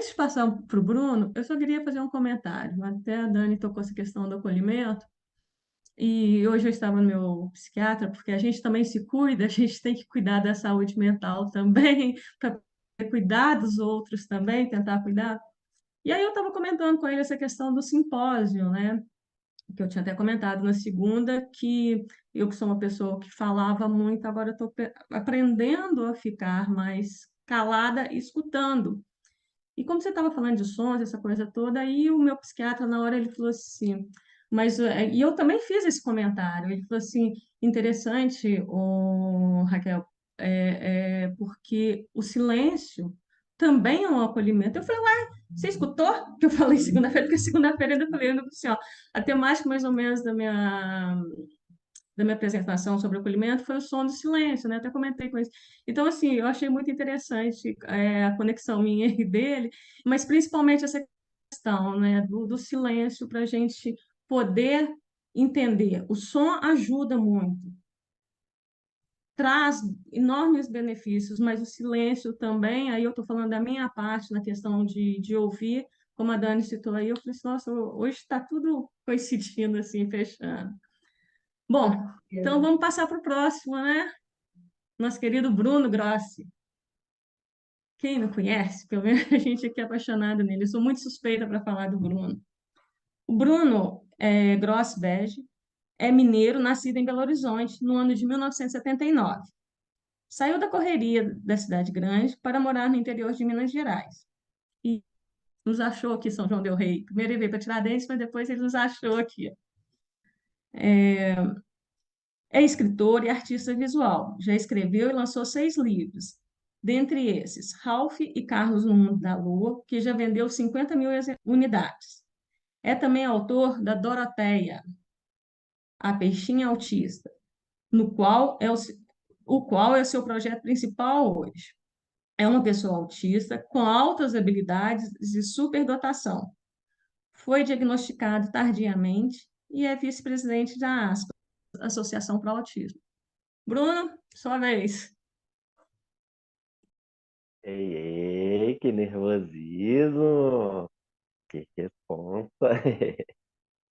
Antes de passar para o Bruno, eu só queria fazer um comentário. Até a Dani tocou essa questão do acolhimento, e hoje eu estava no meu psiquiatra, porque a gente também se cuida, a gente tem que cuidar da saúde mental também, para cuidar dos outros também, tentar cuidar. E aí eu estava comentando com ele essa questão do simpósio, né? Que eu tinha até comentado na segunda, que eu que sou uma pessoa que falava muito, agora estou aprendendo a ficar mais calada e escutando. E como você estava falando de sons, essa coisa toda, aí o meu psiquiatra, na hora, ele falou assim, mas, e eu também fiz esse comentário, ele falou assim, interessante, Raquel, porque o silêncio também é um acolhimento. Eu falei, ué, você escutou que eu falei segunda-feira? Porque segunda-feira eu ainda falei, ainda assim, ó, a temática mais ou menos da minha apresentação sobre o acolhimento foi o som do silêncio, né? Até comentei com isso. Então, assim, eu achei muito interessante a conexão minha e dele, mas principalmente essa questão, né, do silêncio para a gente poder entender. O som ajuda muito, traz enormes benefícios, mas o silêncio também, aí eu estou falando da minha parte na questão de ouvir, como a Dani citou aí, eu falei assim, nossa, hoje está tudo coincidindo, assim, fechando. Bom, então vamos passar para o próximo, né? Nosso querido Bruno Grossi. Quem não conhece, pelo menos a gente aqui é apaixonado nele. Eu sou muito suspeita para falar do Bruno. O Bruno Grossi Bege é mineiro, nascido em Belo Horizonte, no ano de 1979. Saiu da correria da cidade grande para morar no interior de Minas Gerais. E nos achou aqui em São João del Rei. Primeiro ele veio para Tiradentes, mas depois ele nos achou aqui. É escritor e artista visual. Já escreveu e lançou 6 livros. Dentre esses, Ralph e Carlos no Mundo da Lua, que já vendeu 50 mil unidades. É também autor da Doroteia, a Peixinha Autista, no qual o qual é o seu projeto principal hoje. É uma pessoa autista com altas habilidades e superdotação. Foi diagnosticado tardiamente e é vice-presidente da ASPA, Associação para o Autismo. Bruno, sua vez. Ei, ei, que nervosismo! Que responsa!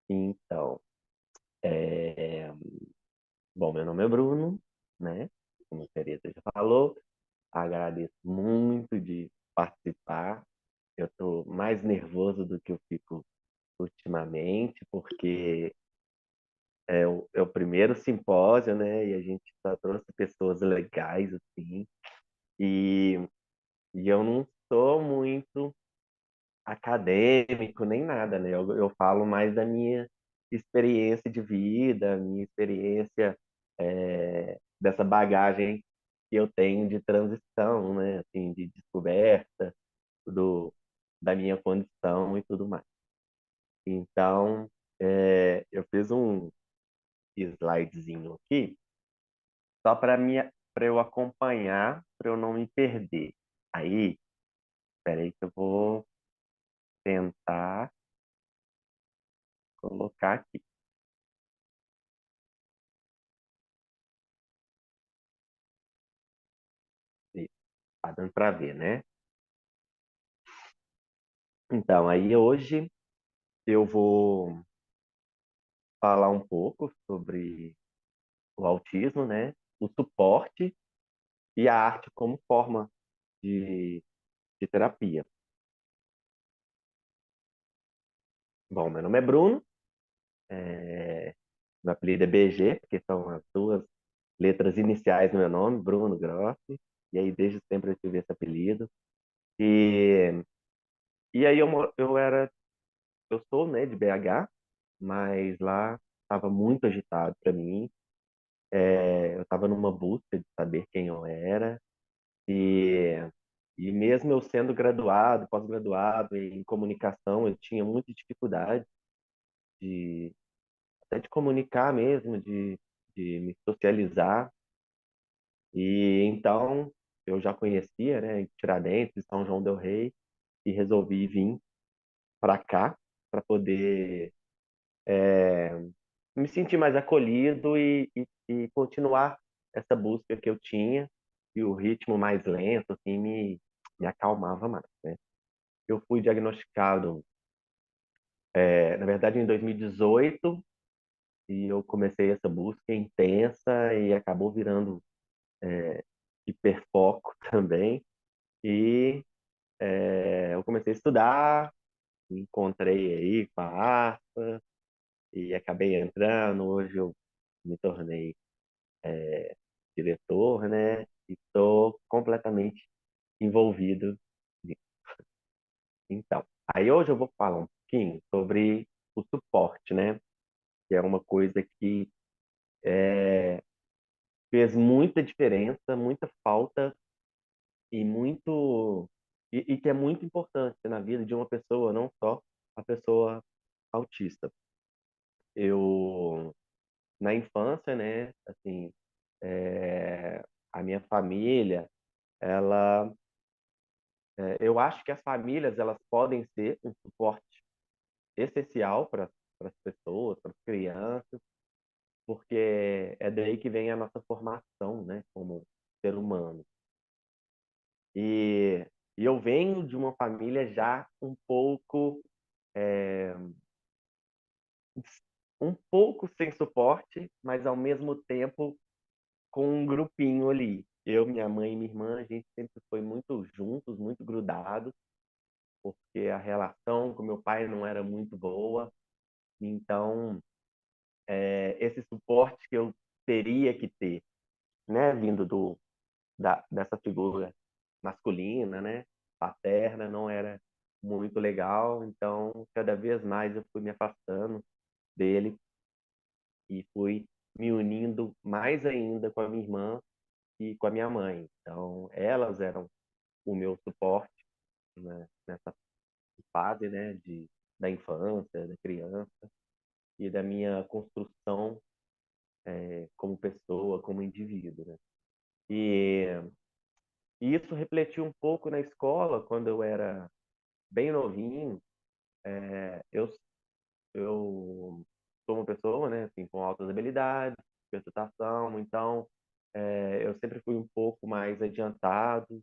Então, é... bom, meu nome é Bruno, né? Como a Teresa já falou, agradeço muito de participar. Eu estou mais nervoso do que eu fico ultimamente, porque é o primeiro simpósio, né? E a gente só trouxe pessoas legais, assim. E, e eu não sou muito acadêmico nem nada, né? Eu falo mais da minha experiência de vida, minha experiência dessa bagagem que eu tenho de transição, né? Assim, de descoberta do, da minha condição e tudo mais. Então, eu fiz um slidezinho aqui só para eu acompanhar, para eu não me perder. Aí, espera aí que eu vou tentar colocar aqui. Isso, tá dando para ver, né? Então, aí hoje eu vou falar um pouco sobre o autismo, né? O suporte e a arte como forma de, de terapia. Bom, meu nome é Bruno, meu apelido é BG, porque são as duas letras iniciais do meu nome, Bruno Grossi, e aí desde sempre eu tive esse apelido. E, e aí eu sou, né, de BH, mas lá estava muito agitado para mim. Eu estava numa busca de saber quem eu era, e, e mesmo eu sendo graduado, pós-graduado em comunicação, eu tinha muita dificuldade de até de comunicar mesmo, de me socializar. E então eu já conhecia, né, Tiradentes, São João del Rei, e resolvi vir para cá para poder me sentir mais acolhido e continuar essa busca que eu tinha, e o ritmo mais lento assim me acalmava mais, né? eu fui diagnosticado, na verdade, em 2018, e eu comecei essa busca intensa e acabou virando hiperfoco também. E eu comecei a estudar, encontrei aí com a AFA e acabei entrando. Hoje eu me tornei diretor, né? E estou completamente envolvido nisso. Então, aí hoje eu vou falar um pouquinho sobre o suporte, né? Que é uma coisa que fez muita diferença, muita falta e muito e que é muito importante na vida de uma pessoa, não só a pessoa autista. Eu na infância, né? Assim, a minha família, ela, eu acho que as famílias elas podem ser um suporte essencial para as pessoas, para as crianças, porque é daí que vem a nossa formação, né, como ser humano. E, e eu venho de uma família já um pouco sem suporte, mas ao mesmo tempo com um grupinho ali. Eu, minha mãe e minha irmã, a gente sempre foi muito juntos, muito grudados, porque a relação com meu pai não era muito boa. Então, esse suporte que eu teria que ter, né, vindo dessa figura masculina, né, paterna, não era muito legal. Então, cada vez mais eu fui me afastando dele e fui me unindo mais ainda com a minha irmã e com a minha mãe. Então, elas eram o meu suporte, né, nessa fase, né, da infância, da criança e da minha construção como pessoa, como indivíduo, né? E, e isso refletiu um pouco na escola, quando eu era bem novinho. Eu sou uma pessoa, né, assim, com altas habilidades, perturbação, então eu sempre fui um pouco mais adiantado,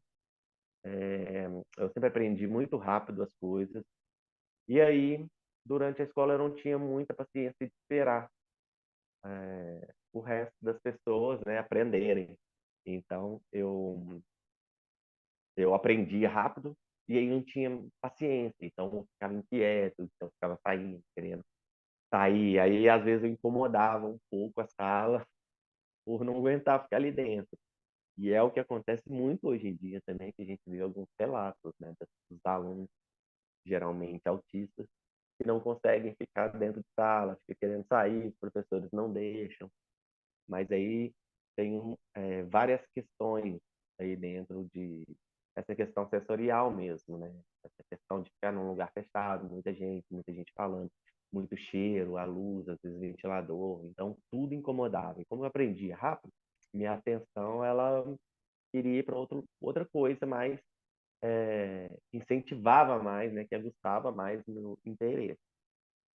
eu sempre aprendi muito rápido as coisas. E aí, durante a escola, eu não tinha muita paciência de esperar o resto das pessoas, né, aprenderem. Então, eu aprendia rápido e aí não tinha paciência. Então, eu ficava inquieto, então eu ficava saindo, querendo sair. Aí, às vezes, eu incomodava um pouco a sala por não aguentar ficar ali dentro. E é o que acontece muito hoje em dia também, que a gente vê alguns relatos, né, dos alunos, geralmente autistas, que não conseguem ficar dentro de sala, ficam querendo sair, os professores não deixam. Mas aí tem várias questões aí dentro de essa questão sensorial mesmo, né? Essa questão de ficar num lugar fechado, muita gente falando, muito cheiro, a luz, às vezes ventilador, então tudo incomodava. E como eu aprendia rápido, minha atenção ela queria ir para outra coisa mais incentivava mais, né? Que aguçava mais o meu interesse.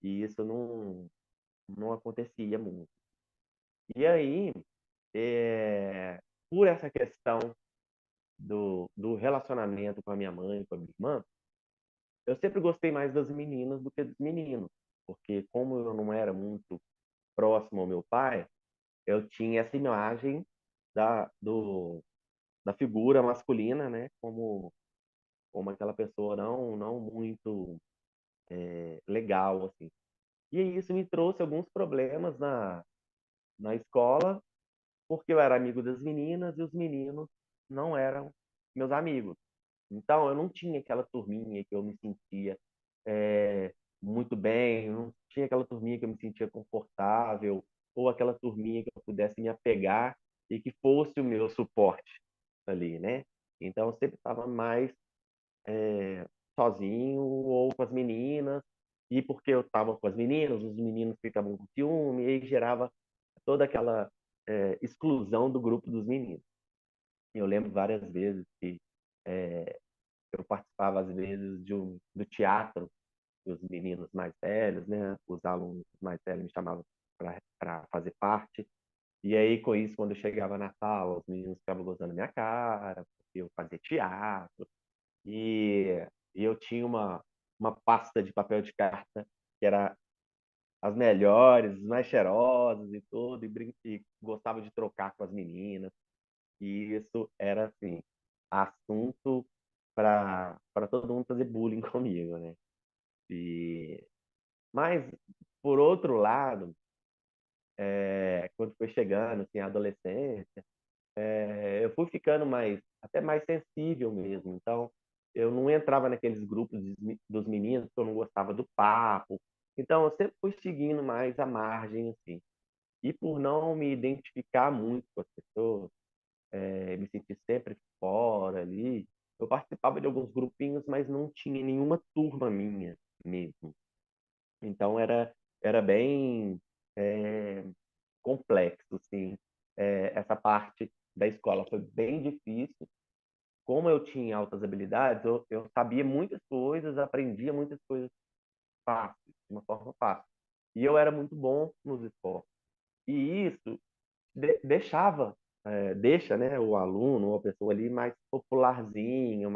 E isso não acontecia muito. E aí, é, por essa questão do relacionamento com a minha mãe, com a minha irmã, eu sempre gostei mais das meninas do que dos meninos, porque como eu não era muito próximo ao meu pai, eu tinha essa imagem da, do, da figura masculina, né, como aquela pessoa não muito legal, assim. E isso me trouxe alguns problemas na escola, porque eu era amigo das meninas e os meninos não eram meus amigos. Então, eu não tinha aquela turminha que eu me sentia muito bem, eu não tinha aquela turminha que eu me sentia confortável, ou aquela turminha que eu pudesse me apegar e que fosse o meu suporte ali, né? Então, eu sempre estava mais sozinho ou com as meninas, e porque eu estava com as meninas, os meninos ficavam com ciúme, e aí gerava toda aquela exclusão do grupo dos meninos. Eu lembro várias vezes que eu participava, às vezes, do teatro dos meninos mais velhos, né? Os alunos mais velhos me chamavam para fazer parte. E aí, com isso, quando eu chegava na sala, os meninos ficavam gozando minha cara, porque eu fazia teatro. E, E eu tinha uma pasta de papel de carta que era as melhores, as mais cheirosas e tudo, e gostava de trocar com as meninas. E isso era, assim, assunto para todo mundo fazer bullying comigo, né? E, mas, por outro lado, quando foi chegando, assim, a adolescência, eu fui ficando até mais sensível mesmo. Então, eu não entrava naqueles grupos dos meninos, porque eu não gostava do papo. Então, eu sempre fui seguindo mais a margem, assim. E por não me identificar muito com as pessoas, me sentir sempre fora ali, eu participava de alguns grupinhos, mas não tinha nenhuma turma minha mesmo. Então, era bem é, complexo, assim. Essa parte da escola foi bem difícil. Como eu tinha altas habilidades, eu sabia muitas coisas, aprendia muitas coisas fáceis, de uma forma fácil. E eu era muito bom nos esportes. E isso deixa, né, o aluno ou a pessoa ali mais popularzinho,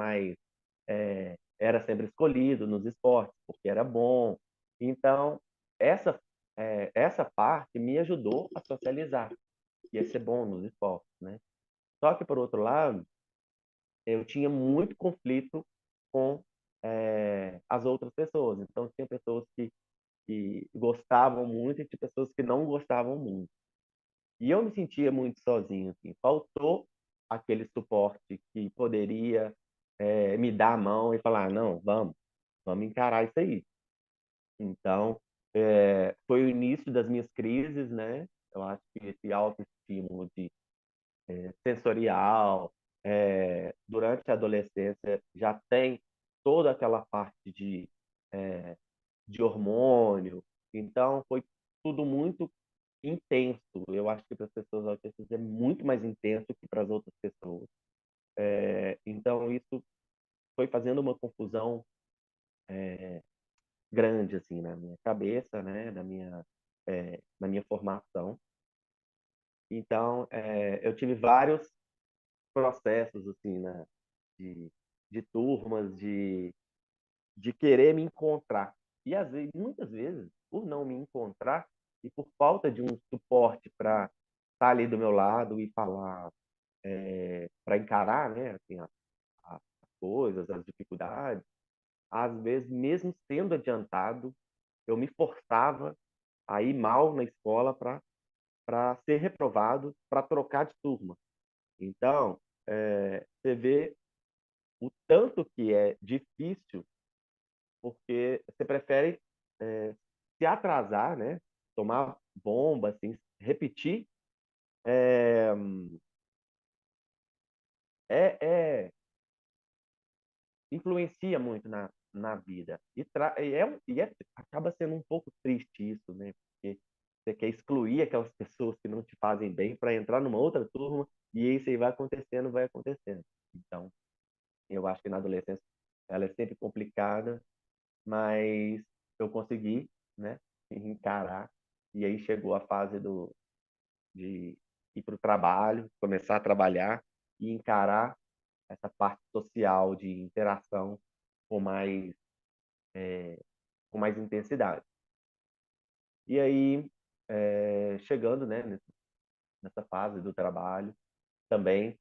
era sempre escolhido nos esportes, porque era bom. Então, essa, essa parte me ajudou a socializar e a ser bom nos esportes, né? Só que, por outro lado, eu tinha muito conflito com as outras pessoas. Então, tinha pessoas que gostavam muito e tinha pessoas que não gostavam muito. E eu me sentia muito sozinho, assim. Faltou aquele suporte que poderia me dar a mão e falar, não, vamos encarar isso aí. Então, foi o início das minhas crises, né? Eu acho que esse autoestímulo sensorial, durante a adolescência já tem toda aquela parte é, de hormônio. Então, foi tudo muito intenso. Eu acho que para as pessoas autistas é muito mais intenso que para as outras pessoas. Então, isso foi fazendo uma confusão grande assim na minha cabeça, né, na minha formação. Então, eu tive vários processos assim, né, de, de turmas, de querer me encontrar. E às vezes, muitas vezes, por não me encontrar e por falta de um suporte para estar ali do meu lado e falar, para encarar, né, assim, as coisas, as dificuldades, às vezes, mesmo sendo adiantado, eu me forçava a ir mal na escola para ser reprovado, para trocar de turma. Então, você vê o tanto que é difícil, porque você prefere é, se atrasar, né? Tomar bomba, assim, repetir, é, é, é- influencia muito na vida. Acaba sendo um pouco triste isso, né? Porque você quer excluir aquelas pessoas que não te fazem bem para entrar numa outra turma e isso aí vai acontecendo, vai acontecendo. Então, eu acho que na adolescência ela é sempre complicada, mas eu consegui, né, encarar. E aí chegou a fase de ir para o trabalho, começar a trabalhar e encarar essa parte social de interação com mais, com mais intensidade. E aí, chegando, né, nessa fase do trabalho, também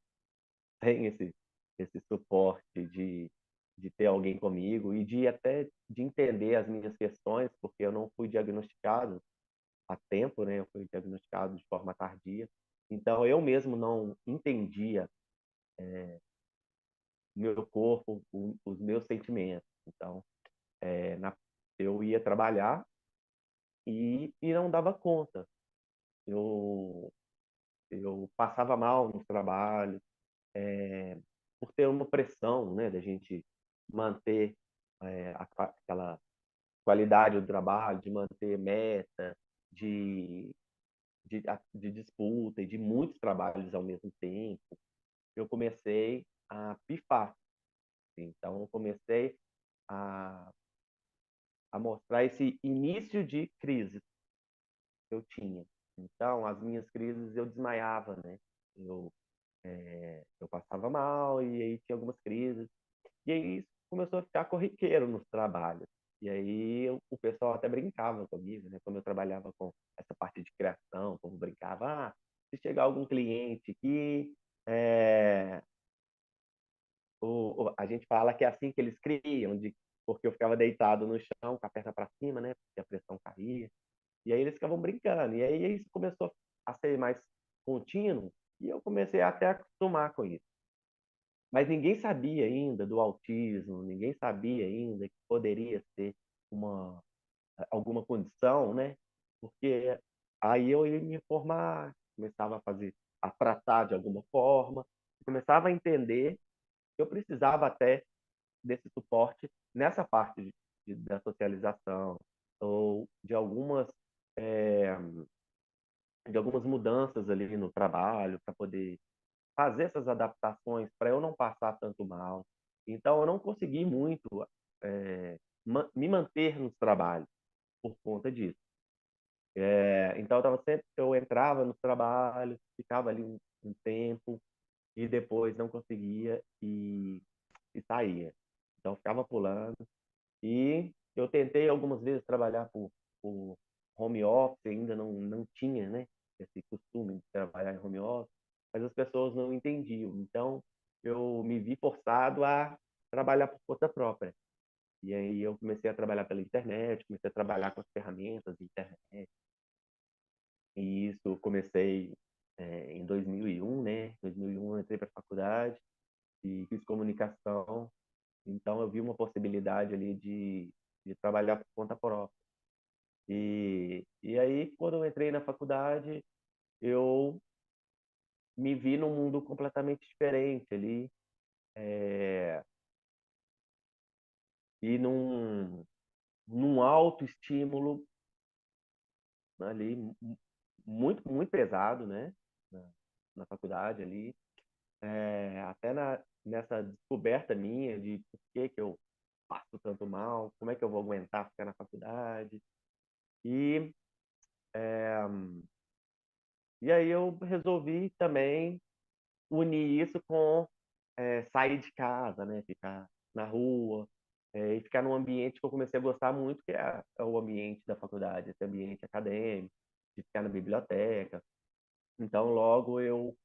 tem esse suporte de ter alguém comigo e de até de entender as minhas questões, porque eu não fui diagnosticado a tempo, né? Eu fui diagnosticado de forma tardia. Então, eu mesmo não entendia o meu corpo, os meus sentimentos. Então, eu ia trabalhar e não dava conta. Eu, eu passava mal nos trabalhos, por ter uma pressão, né, da gente manter aquela qualidade do trabalho, de manter meta, de, de disputa e de muitos trabalhos ao mesmo tempo. Eu comecei a pifar. Então, eu comecei a, a mostrar esse início de crise que eu tinha. Então, as minhas crises eu desmaiava, né? Eu, eu passava mal e aí tinha algumas crises. E aí começou a ficar corriqueiro nos trabalhos. E aí o pessoal até brincava comigo, né? Como eu trabalhava com essa parte de criação, como brincava, se chegar algum cliente aqui, é, a gente fala que é assim que eles criam, porque eu ficava deitado no chão, com a perna para cima, né? Porque a pressão caía. E aí eles ficavam brincando. E aí isso começou a ser mais contínuo e eu comecei até a acostumar com isso. Mas ninguém sabia ainda do autismo, ninguém sabia ainda que poderia ser uma alguma condição, né? Porque aí eu ia me informar, começava a tratar de alguma forma, começava a entender que eu precisava até desse suporte nessa parte da socialização ou é, de algumas mudanças ali no trabalho para poder fazer essas adaptações para eu não passar tanto mal. Então eu não consegui muito me manter nos trabalhos por conta disso. Então eu entrava nos trabalhos, ficava ali um tempo e depois não conseguia e saía. Então eu ficava pulando e eu tentei algumas vezes trabalhar por home office, ainda não tinha, né, esse costume de trabalhar em home office, mas as pessoas não entendiam. Então eu me vi forçado a trabalhar por conta própria. E aí eu comecei a trabalhar pela internet, comecei a trabalhar com as ferramentas de internet. E isso eu comecei em 2001, né? 2001 eu entrei para a faculdade e fiz comunicação. Então eu vi uma possibilidade ali de trabalhar por conta própria. E aí, quando eu entrei na faculdade, eu me vi num mundo completamente diferente ali, é, e num alto estímulo ali, muito pesado, né? Na, na faculdade ali. Até nessa descoberta minha de por que eu passo tanto mal, como é que eu vou aguentar ficar na faculdade. E, é, e aí eu resolvi também unir isso com sair de casa, né? Ficar na rua, e ficar num ambiente que eu comecei a gostar muito, que é o ambiente da faculdade, esse ambiente acadêmico, de ficar na biblioteca. Então, logo eu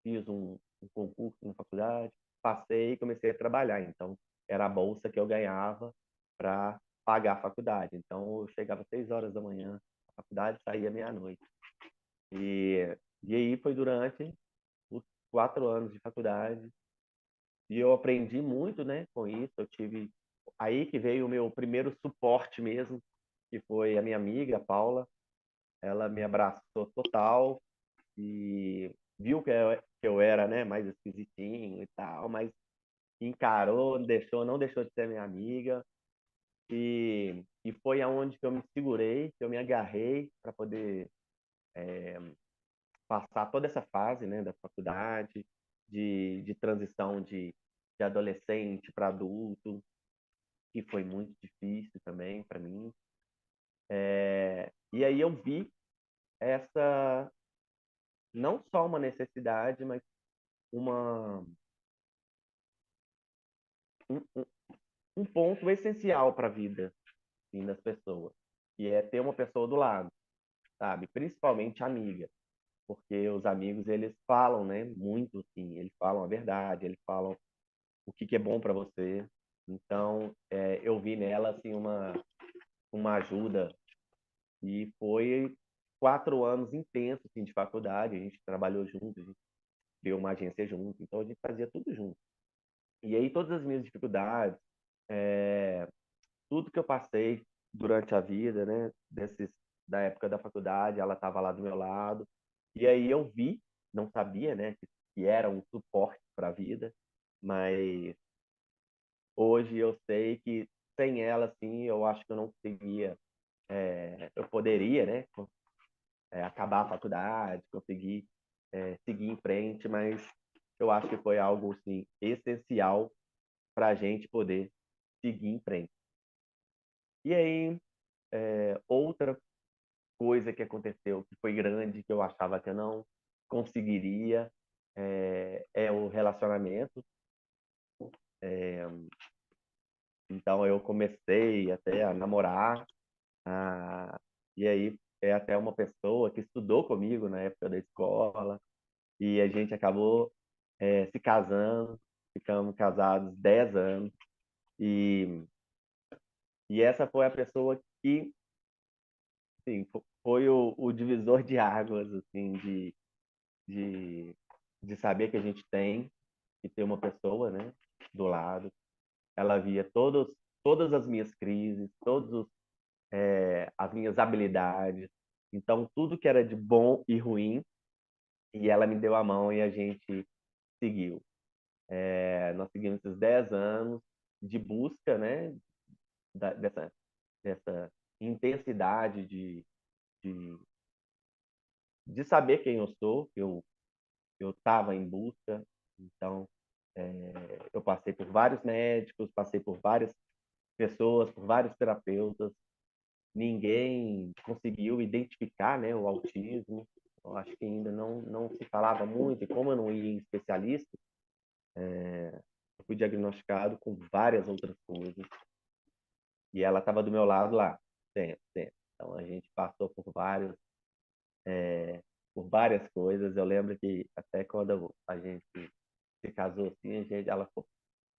fiz um concurso na faculdade, passei e comecei a trabalhar. Então, era a bolsa que eu ganhava para pagar a faculdade. Então, eu chegava às 6 horas da manhã na faculdade, saía meia-noite. E aí foi durante os 4 anos de faculdade. E eu aprendi muito, né, com isso. Eu tive aí que veio o meu primeiro suporte mesmo, que foi a minha amiga, a Paula. Ela me abraçou total e viu que eu era, né, mais esquisitinho e tal, mas encarou, não deixou de ser minha amiga. E foi aonde que eu me segurei, que eu me agarrei para poder passar toda essa fase, né, da faculdade, de transição de adolescente para adulto, que foi muito difícil também para mim. E aí eu vi essa, não só uma necessidade, mas uma, um, um ponto essencial para a vida, assim, das pessoas, que é ter uma pessoa do lado, sabe? Principalmente amiga, porque os amigos, eles falam, né, muito, assim, eles falam a verdade, eles falam o que é bom para você. Então, eu vi nela, assim, uma ajuda. E foi 4 anos intensos, assim, de faculdade, a gente trabalhou junto, a gente criou uma agência junto, então a gente fazia tudo junto. E aí todas as minhas dificuldades, tudo que eu passei durante a vida, né, da época da faculdade, ela estava lá do meu lado. E aí eu vi, não sabia, né, que era um suporte para a vida, mas hoje eu sei que sem ela, assim, eu acho que eu não conseguia, eu poderia, né, acabar a faculdade, conseguir seguir em frente, mas eu acho que foi algo, assim, essencial para a gente poder seguir em frente. E aí, outra coisa que aconteceu, que foi grande, que eu achava que eu não conseguiria, é o relacionamento. Então eu comecei até a namorar, ah, e aí é até uma pessoa que estudou comigo na época da escola, e a gente acabou se casando, ficamos casados 10 anos, e, e essa foi a pessoa que, assim, foi o divisor de águas, assim, de, de saber que a gente tem que ter uma pessoa, né, do lado. Ela via todas as minhas crises, as minhas habilidades, então tudo que era de bom e ruim, e ela me deu a mão e a gente seguiu. Nós seguimos esses 10 anos de busca, né, dessa intensidade de, de saber quem eu sou, que eu estava em busca. Então, eu passei por vários médicos, passei por várias pessoas, por vários terapeutas. Ninguém conseguiu identificar, né, o autismo. Eu acho que ainda não se falava muito, e como eu não ia em especialista, eu fui diagnosticado com várias outras coisas. E ela estava do meu lado lá, sempre, sempre. Então a gente passou por várias coisas. Eu lembro que até quando a gente se casou assim, ela ficou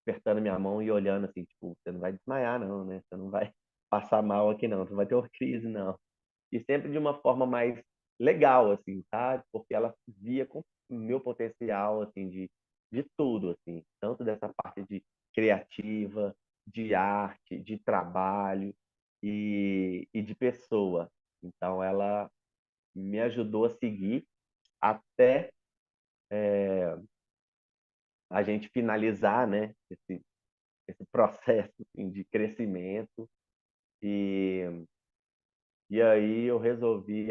apertando minha mão e olhando assim, tipo, você não vai desmaiar não, né? Você não vai passar mal aqui não, você não vai ter uma crise não. E sempre de uma forma mais legal, assim, sabe? Porque ela via com o meu potencial, assim, de tudo, assim, tanto dessa parte de criativa, de arte, de trabalho e de pessoa. Então, ela me ajudou a seguir até a gente finalizar, né, esse processo assim, de crescimento. E, e aí eu resolvi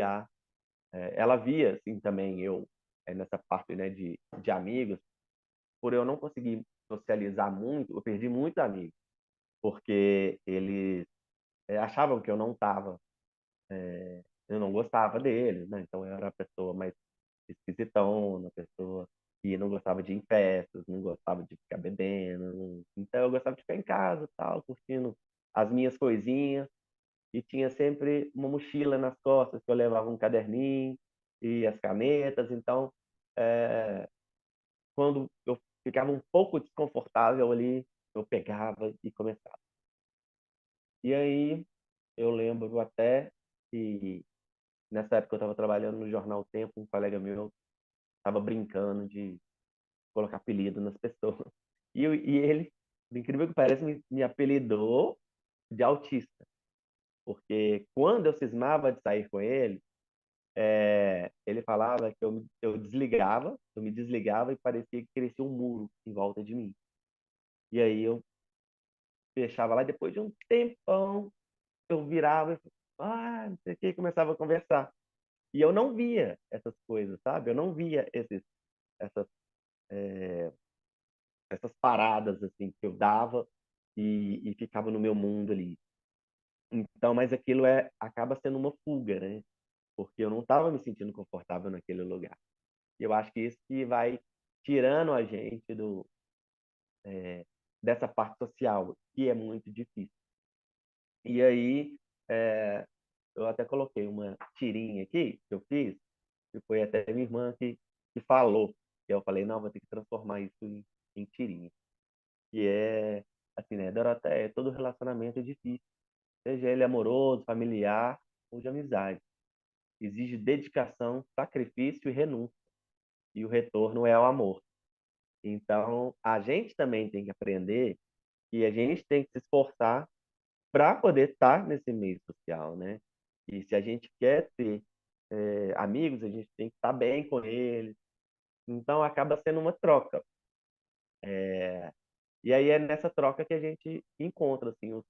ela via assim também eu nessa parte, né, de amigos, por eu não conseguir socializar muito, eu perdi muito amigo, porque eles achavam que eu não gostava deles, né? Então eu era a pessoa mais esquisitona, pessoa que não gostava de ir em festas, não gostava de ficar bebendo, então eu gostava de ficar em casa, tal, curtindo as minhas coisinhas, e tinha sempre uma mochila nas costas que eu levava um caderninho e as canetas. Então é, quando eu ficava um pouco desconfortável ali, eu pegava e começava. E aí eu lembro até que nessa época eu estava trabalhando no jornal Tempo, um colega meu estava brincando de colocar apelido nas pessoas. E ele, por incrível que pareça, me apelidou de autista, porque quando eu cismava de sair com ele, ele falava que eu me desligava e parecia que crescia um muro em volta de mim. E aí eu fechava lá, e depois de um tempão, eu virava e não sei o que, começava a conversar. E eu não via essas coisas, sabe? Eu não via essas, essas paradas, assim, que eu dava e ficava no meu mundo ali. Então, mas aquilo acaba sendo uma fuga, né? Porque eu não estava me sentindo confortável naquele lugar. E eu acho que isso que vai tirando a gente dessa parte social, que é muito difícil. E aí, é, eu até coloquei uma tirinha aqui que eu fiz, que foi até minha irmã que falou. E eu falei, não, vou ter que transformar isso em tirinha. Que é, assim, né, Doroteia, todo relacionamento é difícil. Seja ele amoroso, familiar ou de amizade. Exige dedicação, sacrifício e renúncia. E o retorno é o amor. Então, a gente também tem que aprender que a gente tem que se esforçar para poder estar nesse meio social, né? E se a gente quer ter amigos, a gente tem que estar bem com eles. Então, acaba sendo uma troca. E aí é nessa troca que a gente encontra assim, o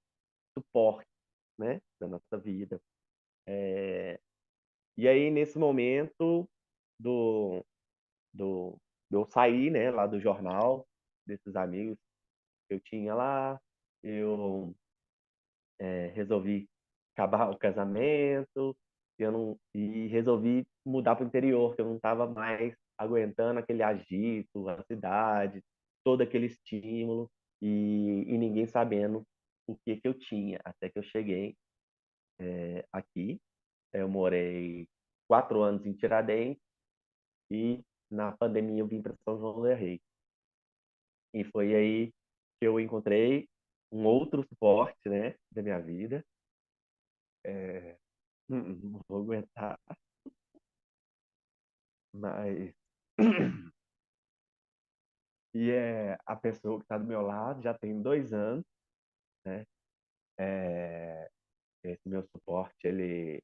suporte, né, da nossa vida. E aí, nesse momento do, do, eu sair, né, lá do jornal, desses amigos que eu tinha lá, eu resolvi acabar o casamento, e resolvi mudar para o interior, que eu não estava mais aguentando aquele agito, a cidade, todo aquele estímulo. e ninguém sabendo o que que eu tinha, até que eu cheguei aqui. Eu morei 4 anos em Tiradentes e na pandemia eu vim para São João del Rei. E foi aí que eu encontrei um outro suporte, né, da minha vida. É, não vou aguentar, mas e é a pessoa que está do meu lado já tem 2 anos, né? É, esse meu suporte, ele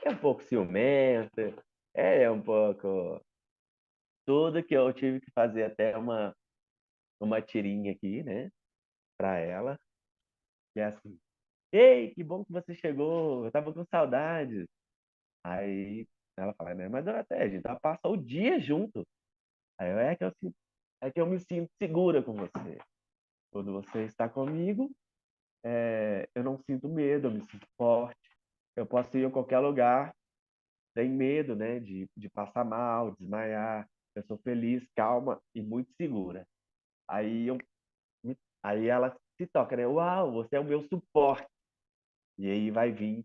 é um pouco ciumento, é um pouco tudo que eu tive que fazer até uma tirinha aqui, né, para ela, que é assim: "Ei, que bom que você chegou, eu tava com saudades". Aí ela fala, né, mas até a gente passa o dia junto. Aí eu, é que eu me sinto segura com você. Quando você está comigo, eu não sinto medo, eu me sinto forte. Eu posso ir a qualquer lugar sem medo, né, de passar mal, desmaiar. Eu sou feliz, calma e muito segura. Aí eu, aí ela se toca, né? Uau, você é o meu suporte. E aí vai vir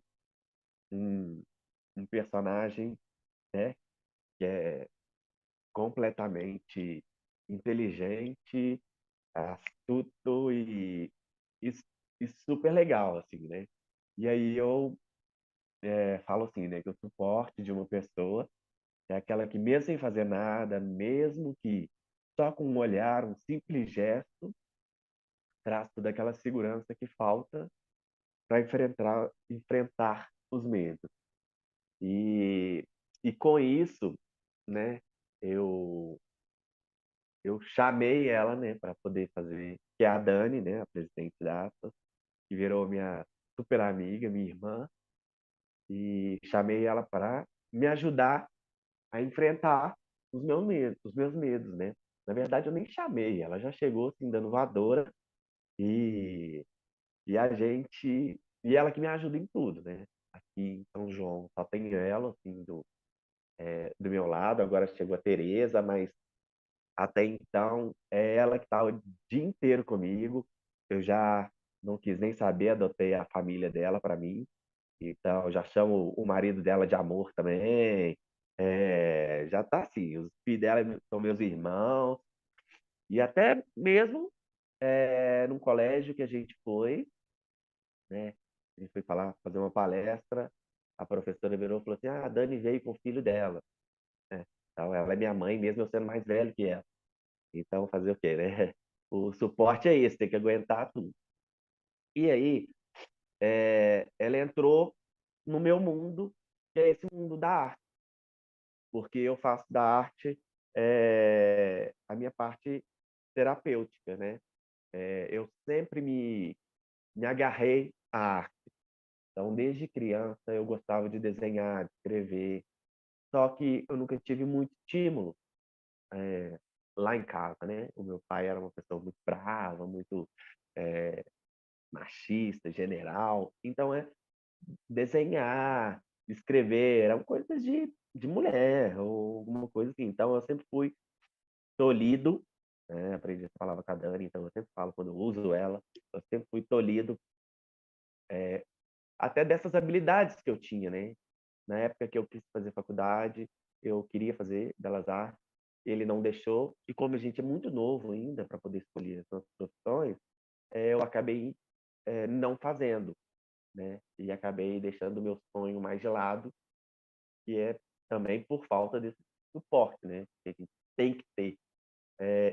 um, um personagem, né, que é completamente inteligente, astuto e, e super legal, assim, né? E aí eu falo assim, né, que o suporte de uma pessoa é aquela que mesmo sem fazer nada, mesmo que só com um olhar, um simples gesto, traz toda aquela segurança que falta para enfrentar os medos. E, e com isso, né, eu eu chamei ela, né, para poder fazer, que é a Dani, né, a presidente da Atlas, que virou minha super amiga, minha irmã, e chamei ela para me ajudar a enfrentar os meus medos, né? Na verdade, eu nem chamei, ela já chegou assim dando voadora e e ela que me ajuda em tudo, né? Aqui em São João só tem ela assim do meu lado, agora chegou a Tereza, mas até então, é ela que está o dia inteiro comigo. Eu já não quis nem saber, adotei a família dela para mim. Então, já chamo o marido dela de amor também. Já tá assim, os filhos dela são meus irmãos. E até mesmo num colégio que a gente foi, né? A gente foi fazer uma palestra. A professora virou e falou assim: Ah, a Dani veio com o filho dela, né? Então, ela é minha mãe, mesmo eu sendo mais velho que ela. Então, fazer o quê, né? O suporte é esse, tem que aguentar tudo. E aí, ela entrou no meu mundo, que é esse mundo da arte, porque eu faço da arte a minha parte terapêutica, né? Eu sempre me agarrei à arte. Então, desde criança, eu gostava de desenhar, de escrever, só que eu nunca tive muito estímulo lá em casa, né? O meu pai era uma pessoa muito brava, muito é, machista, general. Então, desenhar, escrever, eram coisas de mulher, ou alguma coisa assim. Então, eu sempre fui tolhido, né? Aprendi essa palavra com a Dani, então eu sempre falo quando eu uso ela, eu sempre fui tolhido até dessas habilidades que eu tinha, né? Na época que eu quis fazer faculdade, eu queria fazer Belas Artes, ele não deixou, e como a gente é muito novo ainda para poder escolher as nossas profissões, eu acabei não fazendo, né? E acabei deixando o meu sonho mais de lado, que é também por falta desse suporte, né? Que a gente tem que ter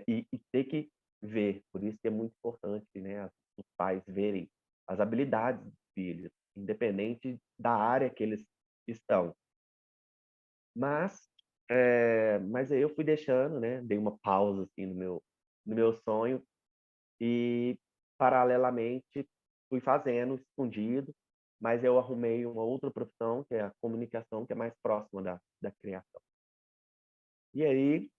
e ter que ver. Por isso que é muito importante, né? Os pais verem as habilidades dos filhos, independente da área que eles estão. Mas, mas aí eu fui deixando, né? Dei uma pausa assim no meu sonho e paralelamente fui fazendo escondido, mas eu arrumei uma outra profissão, que é a comunicação, que é mais próxima da criação. E aí,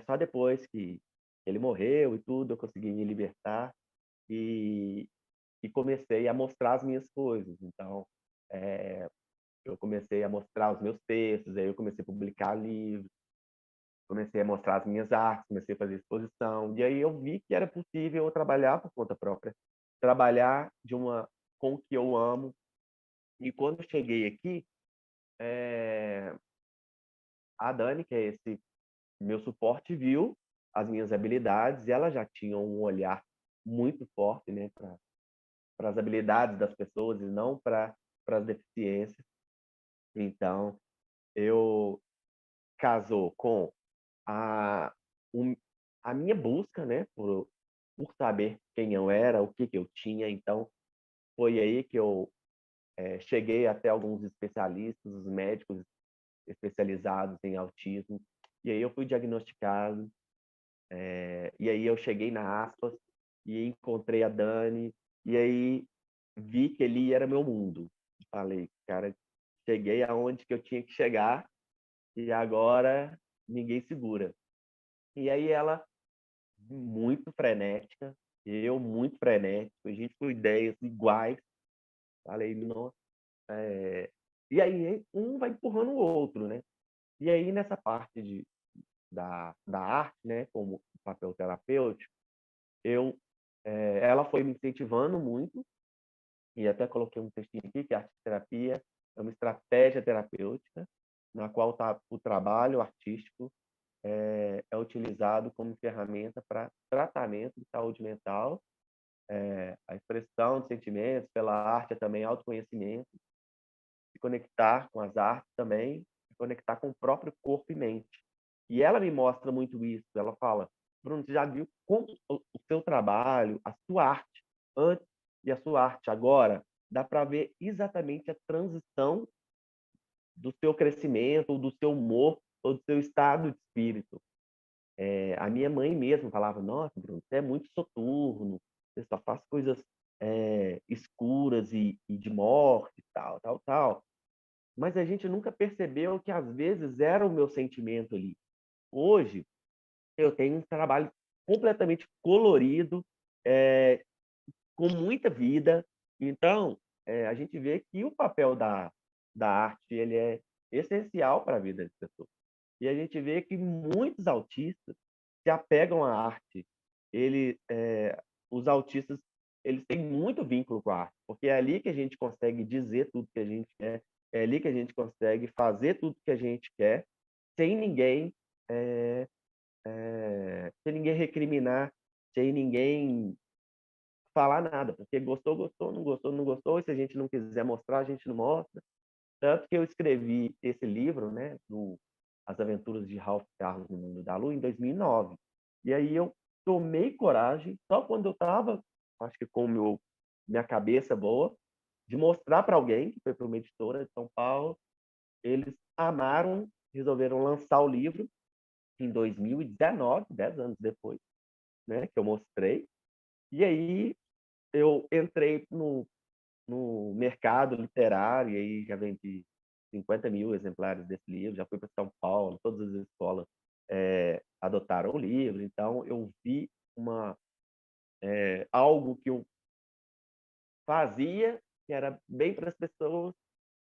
só depois que ele morreu e tudo, eu consegui me libertar e, e comecei a mostrar as minhas coisas. Então, eu comecei a mostrar os meus textos, aí eu comecei a publicar livros. comecei a mostrar as minhas artes, comecei a fazer exposição, e aí eu vi que era possível eu trabalhar por conta própria, trabalhar com o que eu amo. E quando eu cheguei aqui, eh, a Dani, que é esse meu suporte, viu as minhas habilidades e ela já tinha um olhar muito forte, né, para as habilidades das pessoas e não para as deficiências. Então, eu casou com a um a minha busca, né, por saber quem eu era, o que que eu tinha. Então, foi aí que eu, cheguei até alguns especialistas, os médicos especializados em autismo, e aí eu fui diagnosticado, e aí eu cheguei na Aspas e encontrei a Dani, e aí vi que ele era meu mundo. Falei: "Cara, cheguei aonde que eu tinha que chegar e agora ninguém segura". E aí ela muito frenética, eu muito frenético, a gente com ideias iguais. Falei: "Nossa". E aí um vai empurrando o outro, né. E aí nessa parte da arte, né, como papel terapêutico, eu ela foi me incentivando muito, e até coloquei um textinho aqui, que a arte-terapia é uma estratégia terapêutica, na qual o trabalho artístico é utilizado como ferramenta para tratamento de saúde mental. A expressão de sentimentos pela arte é também autoconhecimento, se conectar com as artes também, se conectar com o próprio corpo e mente. E ela me mostra muito isso, ela fala: "Bruno, você já viu como o seu trabalho, a sua arte antes e a sua arte agora, dá para ver exatamente a transição do seu crescimento, ou do seu humor, ou do seu estado de espírito". A minha mãe mesmo falava: "Nossa, Bruno, você é muito soturno, você só faz coisas, escuras e de morte, tal, tal, tal". Mas a gente nunca percebeu que às vezes era o meu sentimento ali. Hoje, eu tenho um trabalho completamente colorido, eh, com muita vida. Então, a gente vê que o papel da arte, ele é essencial para a vida das pessoas. E a gente vê que muitos autistas se apegam à arte. Os autistas, eles têm muito vínculo com a arte, porque é ali que a gente consegue dizer tudo que a gente quer, é ali que a gente consegue fazer tudo que a gente quer, sem ninguém, eh sem ninguém recriminar, sem ninguém falar nada, porque gostou, gostou, não gostou, não gostou, e se a gente não quiser mostrar, a gente não mostra. Tanto que eu escrevi esse livro, né, do As Aventuras de Ralph Carlos no Mundo da Lua, em 2009. E aí eu tomei coragem, só quando eu estava, acho que com minha cabeça boa, de mostrar para alguém, que foi para uma editora de São Paulo. Eles amaram, resolveram lançar o livro em 2019, 10 anos depois, né, que eu mostrei. E aí eu entrei no mercado literário, e aí já vendi 50.000 exemplares desse livro, já fui para São Paulo, todas as escolas adotaram o livro. Então eu vi algo que eu fazia, que era bem para as pessoas,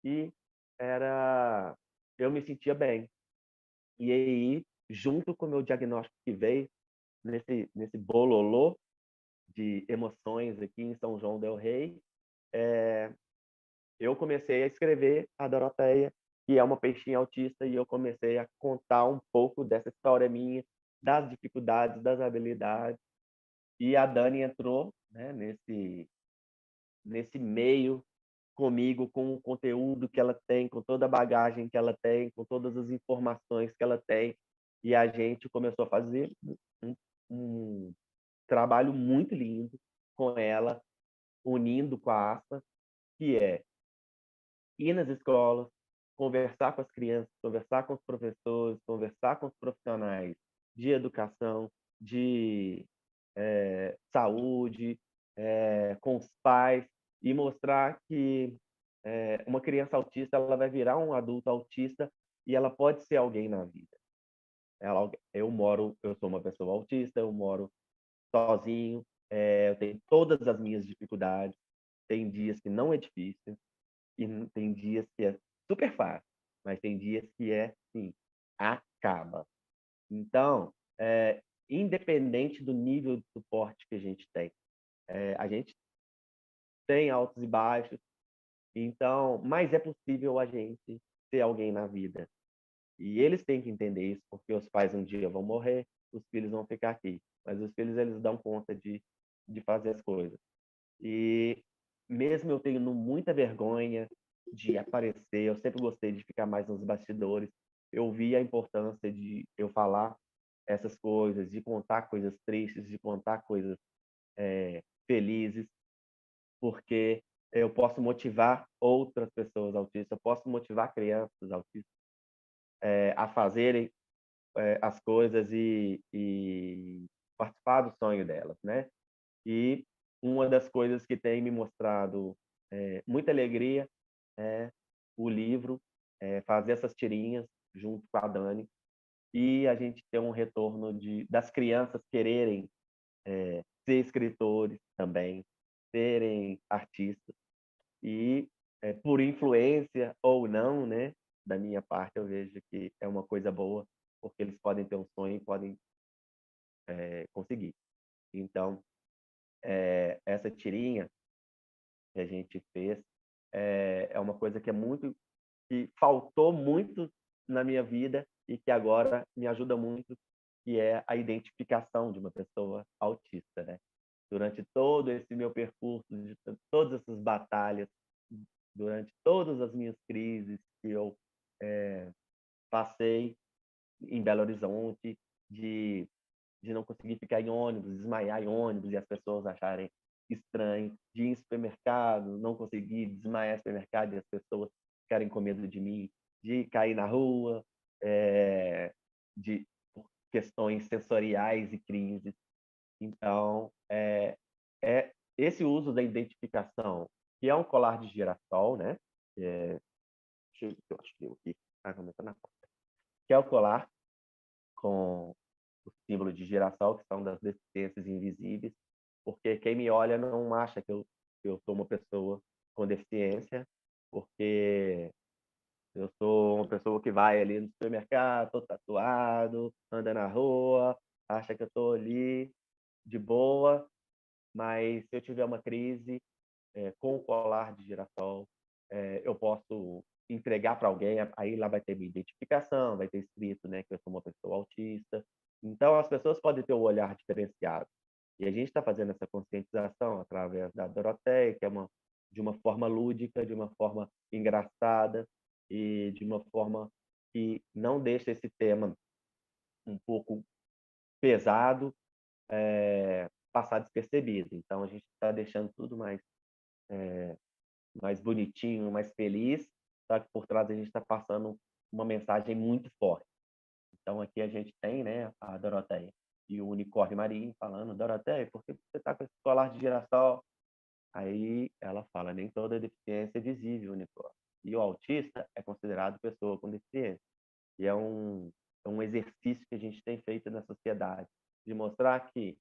e era eu me sentia bem. E aí, junto com o meu diagnóstico que veio nesse bololô de emoções aqui em São João del Rei, eu comecei a escrever a Doroteia, que é uma peixinha autista, e eu comecei a contar um pouco dessa história minha, das dificuldades, das habilidades. E a Dani entrou, né, nesse meio comigo, com o conteúdo que ela tem, com toda a bagagem que ela tem, com todas as informações que ela tem, e a gente começou a fazer um um trabalho muito lindo com ela, unindo com a ASPA, que é ir nas escolas, conversar com as crianças, conversar com os professores, conversar com os profissionais de educação, de saúde, com os pais, e mostrar que uma criança autista, ela vai virar um adulto autista, e ela pode ser alguém na vida. Eu sou uma pessoa autista, eu moro sozinho, eu tenho todas as minhas dificuldades, tem dias que não é difícil, e tem dias que é super fácil, mas tem dias que é, assim, acaba. Então, independente do nível de suporte que a gente tem, a gente tem altos e baixos, então, mas é possível a gente ter alguém na vida. E eles têm que entender isso, porque os pais um dia vão morrer, os filhos vão ficar aqui. Mas os filhos, eles dão conta de fazer as coisas. E mesmo eu tendo muita vergonha de aparecer, eu sempre gostei de ficar mais nos bastidores. Eu vi a importância de eu falar essas coisas, de contar coisas tristes, de contar coisas felizes, porque eu posso motivar outras pessoas autistas, eu posso motivar crianças autistas a fazerem as coisas e participar do sonho delas, né? E uma das coisas que tem me mostrado muita alegria é o livro, fazer essas tirinhas junto com a Dani e a gente ter um retorno das crianças quererem ser escritores também, serem artistas e por influência ou não, né, da minha parte eu vejo que é uma coisa boa porque eles podem ter um sonho e podem conseguir. Então, essa tirinha que a gente fez é uma coisa que é muito que faltou muito na minha vida e que agora me ajuda muito, que é a identificação de uma pessoa autista, né? Durante todo esse meu percurso, de todas essas batalhas, durante todas as minhas crises que eu passei em Belo Horizonte, de não conseguir ficar em ônibus, desmaiar em ônibus e as pessoas acharem estranho, de ir em supermercado, não conseguir desmaiar em supermercado e as pessoas ficarem com medo de mim, de cair na rua, de questões sensoriais e crises. Então, esse uso da identificação, que é um colar de girassol, né? Eu acho que eu aqui, na porta, que é o colar com o símbolo de girassol, que são das deficiências invisíveis, porque quem me olha não acha que eu sou uma pessoa com deficiência, porque eu sou uma pessoa que vai ali no supermercado, tô tatuado, anda na rua, acha que eu tô ali de boa, mas se eu tiver uma crise com o colar de girassol, eu posso entregar para alguém, aí lá vai ter minha identificação, vai ter escrito, né, que eu sou uma pessoa autista. Então, as pessoas podem ter um olhar diferenciado. E a gente está fazendo essa conscientização através da Doroteia, que é de uma forma lúdica, de uma forma engraçada e de uma forma que não deixa esse tema um pouco pesado passar despercebido. Então, a gente está deixando tudo mais bonitinho, mais feliz, só que por trás a gente está passando uma mensagem muito forte. Então aqui a gente tem, né, a Doroteia e o unicórnio marinho falando: Doroteia, por que você está com esse colar de girassol? Aí ela fala: nem toda deficiência é visível, unicórnio. E o autista é considerado pessoa com deficiência. E é um exercício que a gente tem feito na sociedade, de mostrar que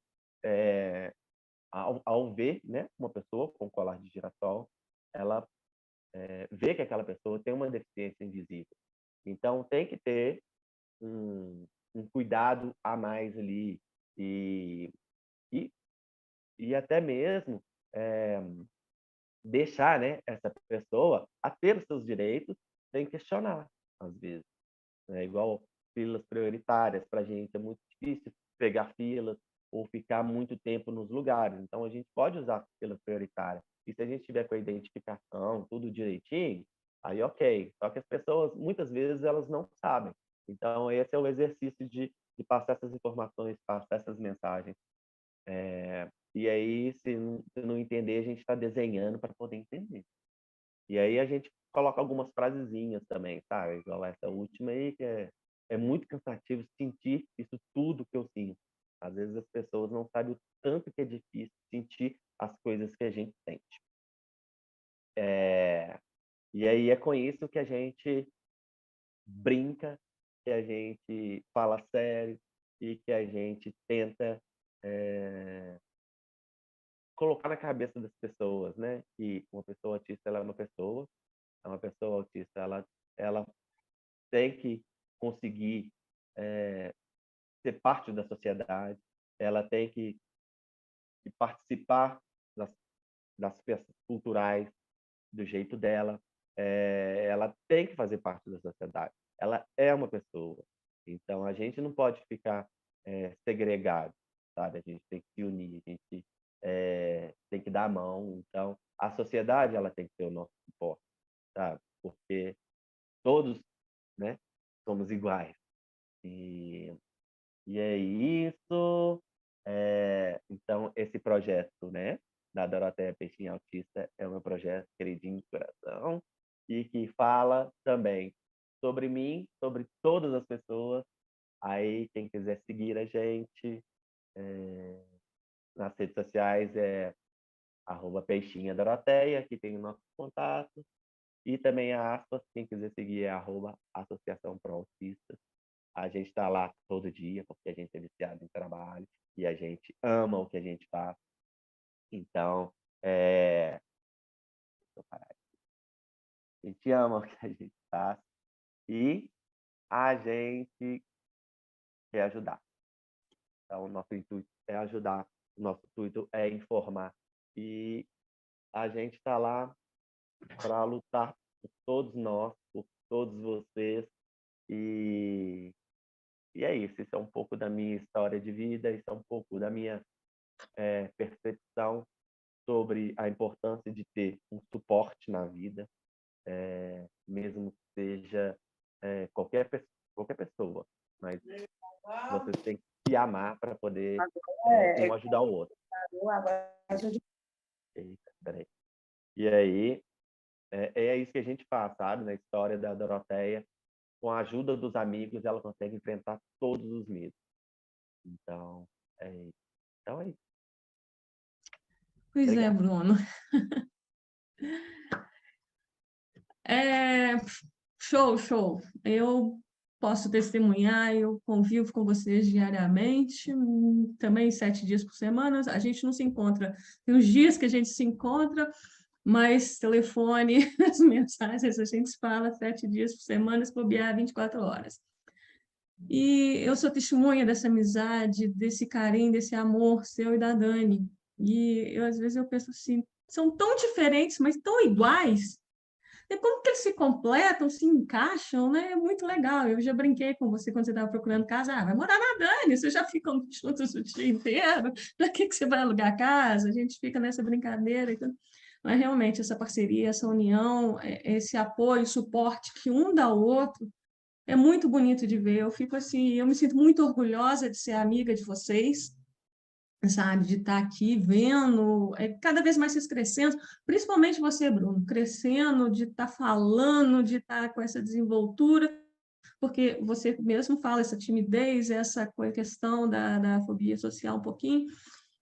ao ver, né, uma pessoa com colar de girassol, ela vê que aquela pessoa tem uma deficiência invisível. Então, tem que ter um cuidado a mais ali e, e, e até mesmo é, deixar, né, essa pessoa a ter os seus direitos sem questionar, às vezes. É igual filas prioritárias, para a gente é muito difícil pegar filas ou ficar muito tempo nos lugares. Então, a gente pode usar fila prioritária. E se a gente tiver com a identificação, tudo direitinho, aí ok. Só que as pessoas, muitas vezes, elas não sabem. Então, esse é o exercício de passar essas informações, passar essas mensagens. E aí, se não entender, a gente está desenhando para poder entender. E aí a gente coloca algumas frasezinhas também, sabe? Igual essa última aí, que é muito cansativo sentir isso tudo que eu sinto. Às vezes as pessoas não sabem o tanto que é difícil sentir as coisas que a gente sente. E aí é com isso que a gente brinca, que a gente fala sério e que a gente tenta colocar na cabeça das pessoas, né? Que uma pessoa autista, ela é uma pessoa autista, ela tem que conseguir parte da sociedade, ela tem que participar das, das peças culturais do jeito dela, ela tem que fazer parte da sociedade. Ela é uma pessoa. Então, a gente não pode ficar segregado, sabe? A gente tem que se unir, a gente tem que dar a mão. Então, a sociedade ela tem que ter o nosso suporte, sabe? Porque todos, né, somos iguais. E, e é isso. Então, esse projeto, né, da Doroteia Peixinho Autista é um projeto queridinho de coração e que fala também sobre mim, sobre todas as pessoas. Aí, quem quiser seguir a gente nas redes sociais é @peixinha Doroteia, que tem o nosso contato. E também a aspas, quem quiser seguir é @Associação Pro Autistas. A gente está lá todo dia, porque a gente é viciado em trabalho e a gente ama o que a gente faz. Então, deixa eu parar. A gente ama o que a gente faz e a gente quer ajudar. Então, o nosso intuito é ajudar, o nosso intuito é informar. E a gente está lá para lutar por todos nós, por todos vocês. E, e é isso. Isso é um pouco da minha história de vida, isso é um pouco da minha percepção sobre a importância de ter um suporte na vida, mesmo que seja qualquer pessoa, mas você tem que se amar para poder um ajudar o outro. Eita, peraí. E aí, é isso que a gente faz, sabe? Na história da Doroteia, com a ajuda dos amigos, ela consegue enfrentar todos os medos. Então, é isso. Então, é isso. Pois é, Obrigado. Bruno. É, show, show. Eu posso testemunhar, eu convivo com vocês diariamente, também 7 dias por semana. A gente não se encontra. Tem uns dias que a gente se encontra, mas telefone, as mensagens, a gente fala 7 dias por semana, se bobear 24 horas. E eu sou testemunha dessa amizade, desse carinho, desse amor seu e da Dani. E às vezes eu penso assim, são tão diferentes, mas tão iguais. E como que eles se completam, se encaixam, né? É muito legal. Eu já brinquei com você quando você estava procurando casa. Ah, vai morar na Dani, vocês já ficam juntos o dia inteiro. Para que você vai alugar casa? A gente fica nessa brincadeira. Então, mas realmente essa parceria, essa união, esse apoio, suporte que um dá ao outro, é muito bonito de ver. Eu fico assim, eu me sinto muito orgulhosa de ser amiga de vocês, sabe, de estar aqui vendo cada vez mais vocês crescendo, principalmente você, Bruno, crescendo, de estar falando, de estar com essa desenvoltura, porque você mesmo fala essa timidez, essa questão da fobia social um pouquinho.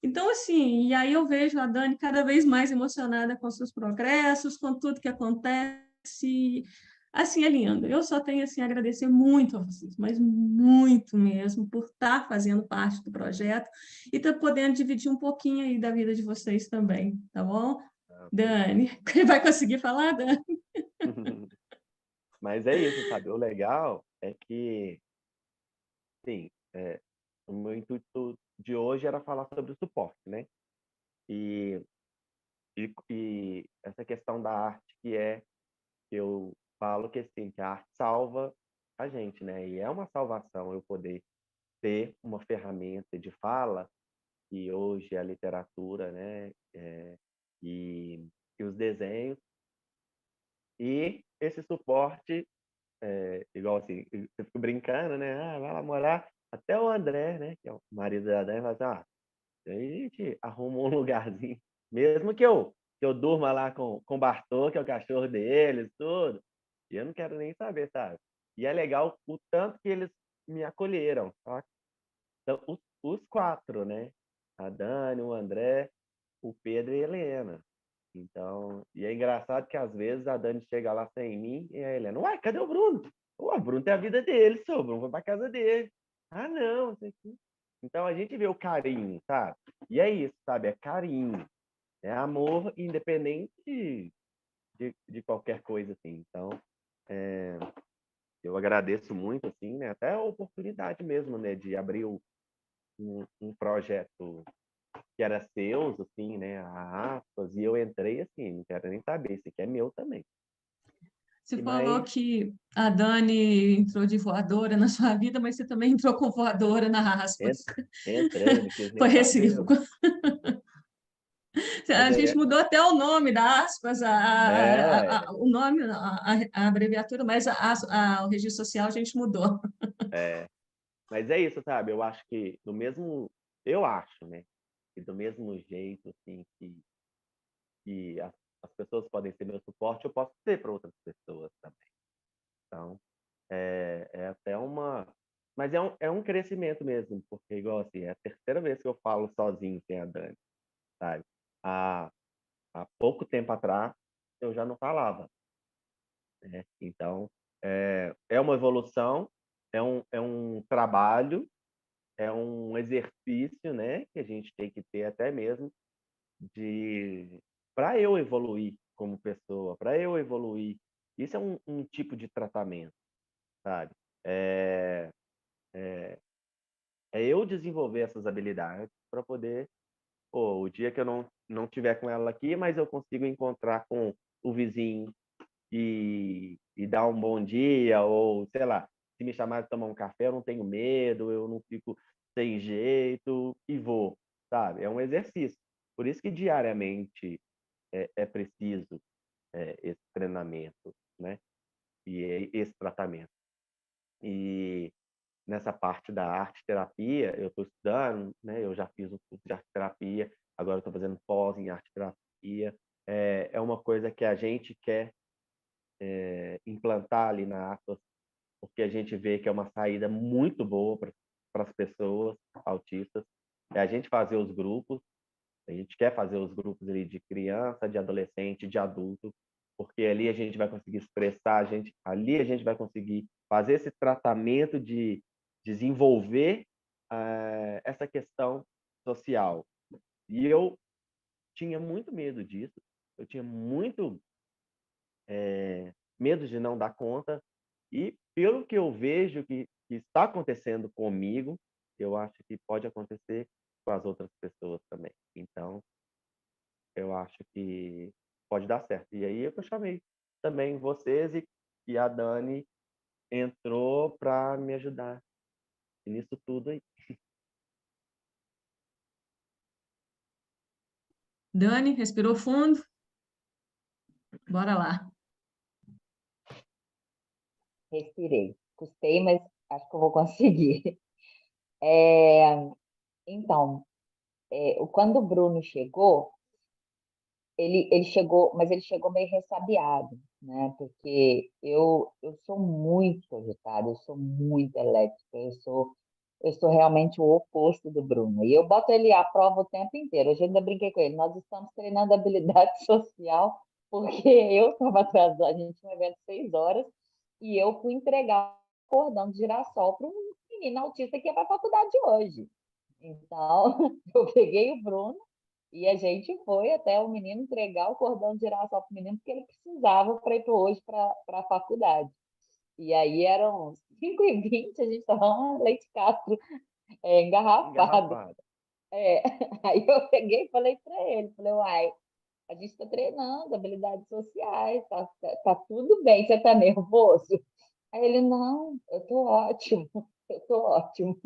Então, assim, e aí eu vejo a Dani cada vez mais emocionada com seus progressos, com tudo que acontece. Assim, é lindo. Eu só tenho assim, a agradecer muito a vocês, mas muito mesmo, por estar fazendo parte do projeto e estar podendo dividir um pouquinho aí da vida de vocês também, tá bom? Dani, vai conseguir falar, Dani? Mas é isso, sabe? O legal é que, sim, o meu intuito de hoje era falar sobre o suporte, né? E, e essa questão da arte eu falo que, assim, que a arte salva a gente, né? E é uma salvação eu poder ter uma ferramenta de fala, que hoje é a literatura, né? E, e os desenhos, e esse suporte, igual assim, eu fico brincando, né? Ah, vai lá morar, até o André, né? Que é o marido da Dani, vai dizer, a gente arruma um lugarzinho, mesmo que eu durma lá com o Bartô, que é o cachorro deles, tudo, e eu não quero nem saber, sabe? E é legal o tanto que eles me acolheram, tá? Então, os quatro, né? A Dani, o André, o Pedro e a Helena. Então, e é engraçado que às vezes a Dani chega lá sem mim e a Helena, uai, cadê o Bruno? O Bruno tem a vida dele, o Bruno foi pra casa dele. Ah, não, isso aqui. Então a gente vê o carinho, sabe? E é isso, sabe? É carinho, é amor independente de qualquer coisa, assim. Então, eu agradeço muito, assim, né? Até a oportunidade mesmo, né? De abrir um projeto que era seus, assim, né, a aspas, e eu entrei assim, não quero nem saber, isso aqui é meu também. Você falou Mas que a Dani entrou de voadora na sua vida, mas você também entrou com voadora na aspas. entrei, não quis Foi nem saber. recíproco. Mas A gente mudou até o nome da aspas, ué, o nome, a abreviatura, mas o registro social a gente mudou. é, mas é isso, sabe? Eu acho que do mesmo, eu acho, né? Que do mesmo jeito, assim, que as pessoas podem ser meu suporte, eu posso ser para outras pessoas também. Então, é até uma. Mas é um crescimento mesmo, porque, igual assim, é a terceira vez que eu falo sozinho sem a Dani, sabe? Há, há pouco tempo atrás, eu já não falava, né? Então, é uma evolução, é um trabalho, é um exercício, né? Que a gente tem que ter até mesmo de para eu evoluir como pessoa, para eu evoluir. Isso é um tipo de tratamento, sabe? É, é eu desenvolver essas habilidades para poder, pô, o dia que eu não tiver com ela aqui, mas eu consigo encontrar com o vizinho e dar um bom dia, ou sei lá, se me chamar de tomar um café, eu não tenho medo, eu não fico sem jeito e vou, sabe? É um exercício. Por isso que diariamente é preciso esse treinamento, né? E esse tratamento. E nessa parte da arte terapia, eu estou estudando, né? Eu já fiz um curso de arte terapia, agora estou fazendo pós em arte terapia. É uma coisa que a gente quer implantar ali na Atlas, porque a gente vê que é uma saída muito boa para as pessoas autistas. É a gente fazer os grupos, a gente quer fazer os grupos ali de criança, de adolescente, de adulto, porque ali a gente vai conseguir expressar, ali a gente vai conseguir fazer esse tratamento de desenvolver essa questão social. E eu tinha muito medo disso, eu tinha muito medo de não dar conta, e pelo que eu vejo que está acontecendo comigo, eu acho que pode acontecer com as outras pessoas também. Então, eu acho que pode dar certo. E aí eu chamei também vocês e a Dani entrou para me ajudar nisso tudo aí. Dani, respirou fundo, bora lá. Respirei. Custei, mas acho que eu vou conseguir. É, então, quando o Bruno chegou, ele chegou, mas ele chegou meio ressabiado, né? Porque eu sou muito agitada, eu sou muito elétrica, eu sou realmente o oposto do Bruno. E eu boto ele à prova o tempo inteiro. Hoje eu ainda brinquei com ele. Nós estamos treinando habilidade social, porque eu estava atrasada, a gente tinha um evento 6 horas, e eu fui entregar um cordão de girassol para um menino autista que ia para a faculdade hoje. Então, eu peguei o Bruno e a gente foi até o menino entregar o cordão de girassol para o menino, porque ele precisava para ir hoje para a faculdade. E aí eram 5h20, a gente estava leite Castro engarrafado. Engarrafada. É, aí eu peguei e falei para ele, falei, uai, a gente está treinando habilidades sociais, tá tudo bem, você está nervoso? Aí ele, não, eu tô ótimo, eu tô ótimo.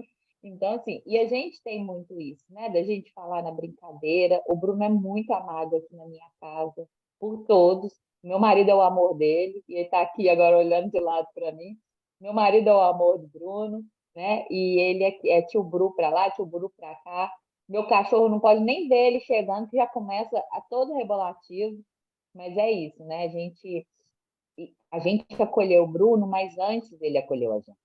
Então, assim, e a gente tem muito isso, né? Da gente falar na brincadeira. O Bruno é muito amado aqui na minha casa, por todos. Meu marido é o amor dele, e ele está aqui agora olhando de lado para mim. Meu marido é o amor do Bruno, né? E ele é tio Bru para lá, tio Bru para cá. Meu cachorro não pode nem ver ele chegando, que já começa a todo rebolativo. Mas é isso, né? A gente acolheu o Bruno, mas antes ele acolheu a gente,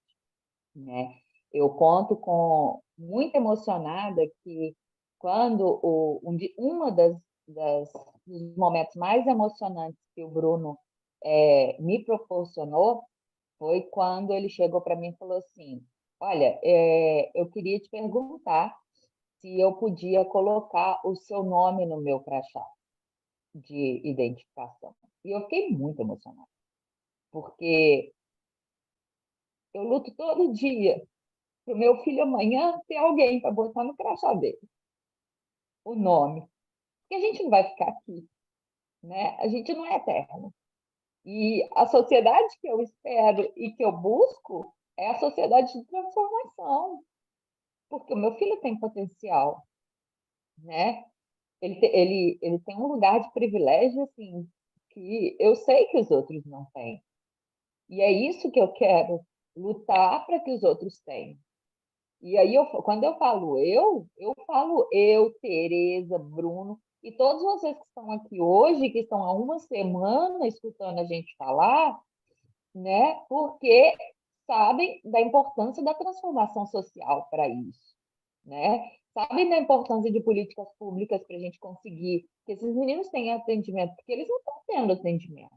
né? Eu conto com muito emocionada que quando uma dos momentos mais emocionantes que o Bruno me proporcionou foi quando ele chegou para mim e falou assim: Olha, eu queria te perguntar se eu podia colocar o seu nome no meu crachá de identificação. E eu fiquei muito emocionada, porque eu luto todo dia para o meu filho amanhã ter alguém para botar no crachá dele o nome. Porque a gente não vai ficar aqui, né? A gente não é eterno. E a sociedade que eu espero e que eu busco é a sociedade de transformação, porque o meu filho tem potencial, né? Ele tem um lugar de privilégio, assim, que eu sei que os outros não têm. E é isso que eu quero lutar para que os outros tenham. E aí, quando eu falo eu, Tereza, Bruno, e todos vocês que estão aqui hoje, que estão há uma semana escutando a gente falar, né? Porque sabem da importância da transformação social para isso, né? Sabem da importância de políticas públicas para a gente conseguir que esses meninos tenham atendimento, porque eles não estão tendo atendimento.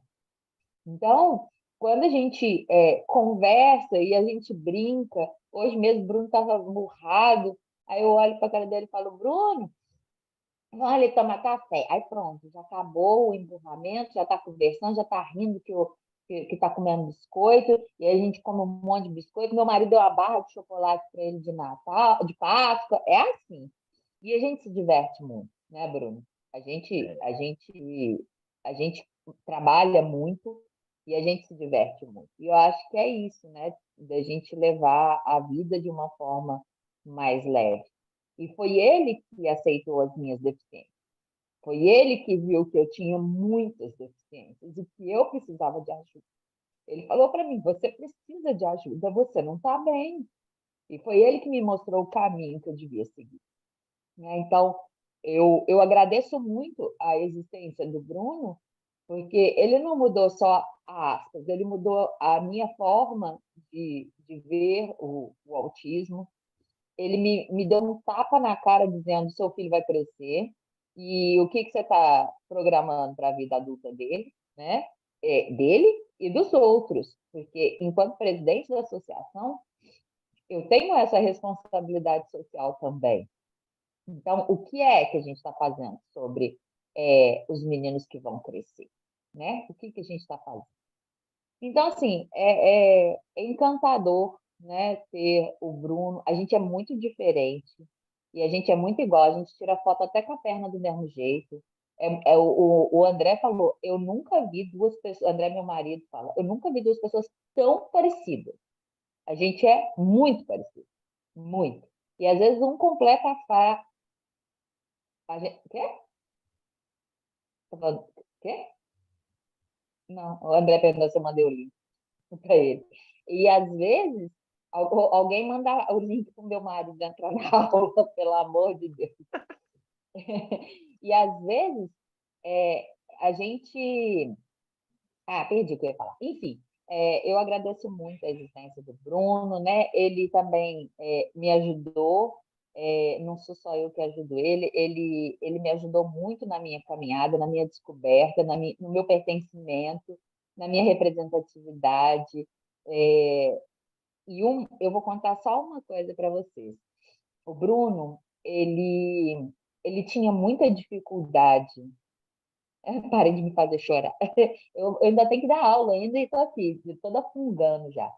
Então, quando a gente conversa e a gente brinca, hoje mesmo o Bruno estava burrado, aí eu olho para a cara dele e falo, Bruno, olha, toma café. Aí pronto, já acabou o emburramento, já está conversando, já está rindo que está comendo biscoito, e aí a gente come um monte de biscoito. Meu marido deu uma barra de chocolate para ele de Natal, de Páscoa, é assim. E a gente se diverte muito, né, Bruno? A gente, É, a gente, a gente trabalha muito e a gente se diverte muito. E eu acho que é isso, né? Da gente levar a vida de uma forma mais leve. E foi ele que aceitou as minhas deficiências. Foi ele que viu que eu tinha muitas deficiências e que eu precisava de ajuda. Ele falou para mim: você precisa de ajuda, você não está bem. E foi ele que me mostrou o caminho que eu devia seguir, né? Então, eu agradeço muito a existência do Bruno, porque ele não mudou só aspas, ele mudou a minha forma de ver o autismo. Ele me deu um tapa na cara dizendo: seu filho vai crescer, e o que você está programando para a vida adulta dele, né? Dele e dos outros, porque enquanto presidente da associação, eu tenho essa responsabilidade social também. Então, o que é que a gente está fazendo sobre os meninos que vão crescer, né? O que a gente está fazendo? Então, assim, é encantador, né, ter o Bruno. A gente é muito diferente e a gente é muito igual. A gente tira foto até com a perna do mesmo jeito. O André falou, eu nunca vi duas pessoas, André, meu marido, fala, eu nunca vi duas pessoas tão parecidas. A gente é muito parecido, muito. E às vezes um completa a gente, quê? Tá falando, quê? Não, o André perguntou se eu mandei o link para ele. E às vezes alguém manda o link para o meu marido entrar na aula, pelo amor de Deus. E às vezes é, a gente. Ah, perdi o que eu ia falar. Enfim, eu agradeço muito a existência do Bruno, né? Ele também me ajudou, não sou só eu que ajudo ele me ajudou muito na minha caminhada, na minha descoberta, no meu pertencimento, na minha representatividade. Eu vou contar só uma coisa para vocês. O Bruno, ele tinha muita dificuldade. Parem de me fazer chorar. Eu ainda tenho que dar aula ainda e estou aqui, toda fungando já.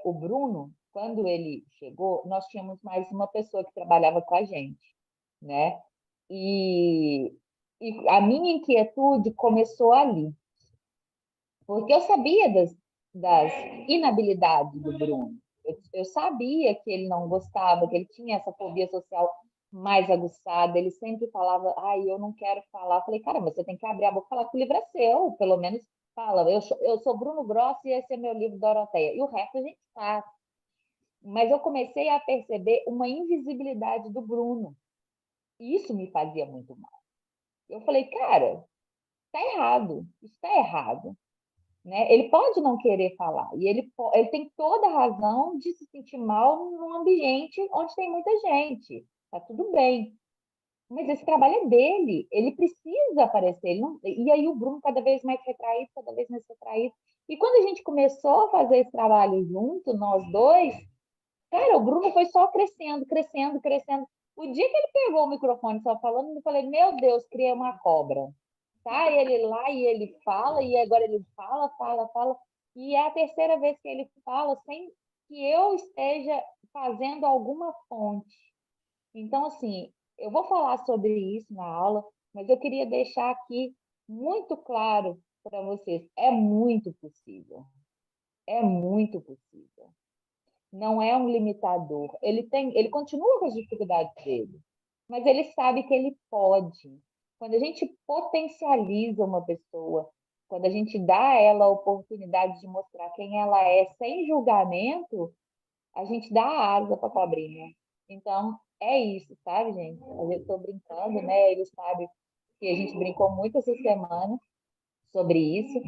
O Bruno, quando ele chegou, nós tínhamos mais uma pessoa que trabalhava com a gente, né? E, e a minha inquietude começou ali, porque eu sabia das inabilidades do Bruno. Eu sabia que ele não gostava, que ele tinha essa fobia social mais aguçada. Ele sempre falava, ai, eu não quero falar. Eu falei, cara, mas você tem que abrir a boca e falar que o livro é seu, pelo menos fala. Eu sou Bruno Gross e esse é meu livro Doroteia. E o resto a gente faz. Mas eu comecei a perceber uma invisibilidade do Bruno. E isso me fazia muito mal. Eu falei, cara, tá errado, isso está errado, né? Ele pode não querer falar e ele tem toda a razão de se sentir mal num ambiente onde tem muita gente. Tá tudo bem. Mas esse trabalho é dele, ele precisa aparecer. E aí o Bruno cada vez mais retraído, cada vez mais retraído. E quando a gente começou a fazer esse trabalho junto, nós dois, cara, o Bruno foi só crescendo, crescendo, crescendo. O dia que ele pegou o microfone só falando, eu falei, meu Deus, criei uma cobra. Tá ele lá e ele fala, e agora ele fala, fala, fala. E é a terceira vez que ele fala sem que eu esteja fazendo alguma fonte. Então, assim, eu vou falar sobre isso na aula, mas eu queria deixar aqui muito claro para vocês, é muito possível. É muito possível. Não é um limitador. Ele continua com as dificuldades dele, mas ele sabe que ele pode. Quando a gente potencializa uma pessoa, quando a gente dá a ela a oportunidade de mostrar quem ela é sem julgamento, a gente dá asa para a cobrinha. Então, é isso, sabe, gente? Eu estou brincando, né? Ele sabe que a gente brincou muito essa semana sobre isso,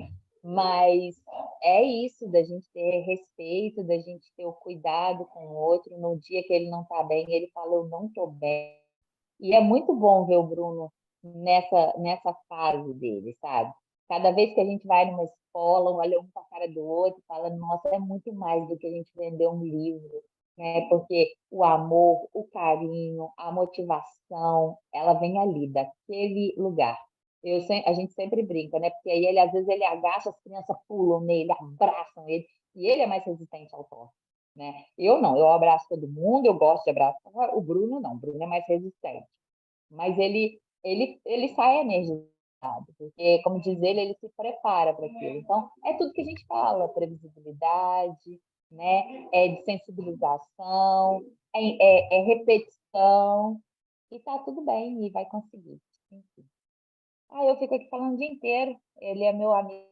mas é isso, da gente ter respeito, da gente ter o cuidado com o outro. No dia que ele não está bem, ele fala, eu não estou bem. E é muito bom ver o Bruno nessa fase dele, sabe? Cada vez que a gente vai numa escola, olha um para a cara do outro e fala, nossa, é muito mais do que a gente vender um livro, né? Porque o amor, o carinho, a motivação, ela vem ali, daquele lugar. A gente sempre brinca, né? Porque aí ele, às vezes, ele agacha, as crianças pulam nele, abraçam ele, e ele é mais resistente ao toque, né? Eu não, eu abraço todo mundo, eu gosto de abraçar. O Bruno não, o Bruno é mais resistente. Mas ele sai energizado, porque, como diz ele se prepara para aquilo. Então, é tudo que a gente fala, previsibilidade, né? É de sensibilização, é repetição, e tá tudo bem, e vai conseguir. Enfim. Eu fico aqui falando o dia inteiro. Ele é meu amigo,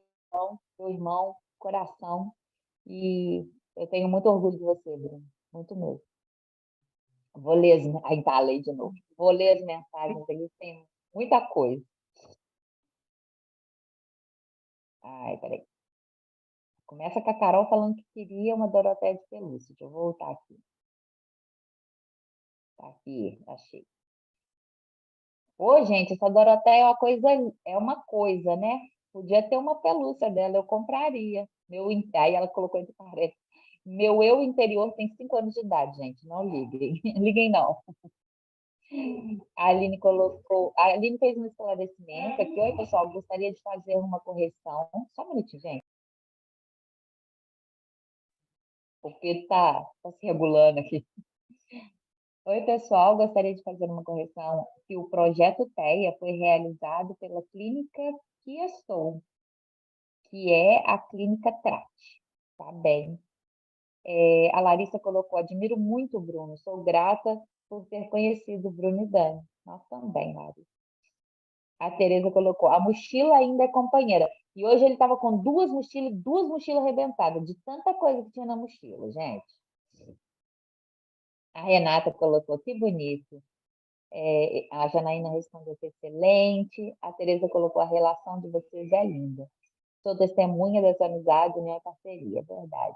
meu irmão, coração, e eu tenho muito orgulho de você, Bruno, muito mesmo. Vou ler Aí tá, lei de novo. Vou ler as mensagens ali, tem muita coisa. Ai, peraí. Começa com a Carol falando que queria uma Doroteia de pelúcia. Deixa eu voltar aqui. Tá aqui, achei. Ô, gente, essa Doroteia é uma coisa, né? Podia ter uma pelúcia dela, eu compraria. Aí ela colocou entre parênteses. Meu eu interior tem 5 anos de idade, gente. Não liguem. Liguem, não. A Aline fez um esclarecimento aqui. Oi, pessoal, gostaria de fazer uma correção. Só um minutinho, gente. O Pedro está se regulando aqui. Oi, pessoal, gostaria de fazer uma correção. Que o projeto TEA foi realizado pela clínica que estou, que é a clínica Trate. Tá bem. A Larissa colocou, admiro muito o Bruno, sou grata por ter conhecido o Bruno e Dani. Nós também, Larissa. A Tereza colocou, a mochila ainda é companheira. E hoje ele estava com duas mochilas arrebentadas, de tanta coisa que tinha na mochila, gente. A Renata colocou, que bonito. A Janaína respondeu que excelente. A Tereza colocou, a relação de vocês é linda. Sou testemunha dessa amizade, minha parceria, verdade.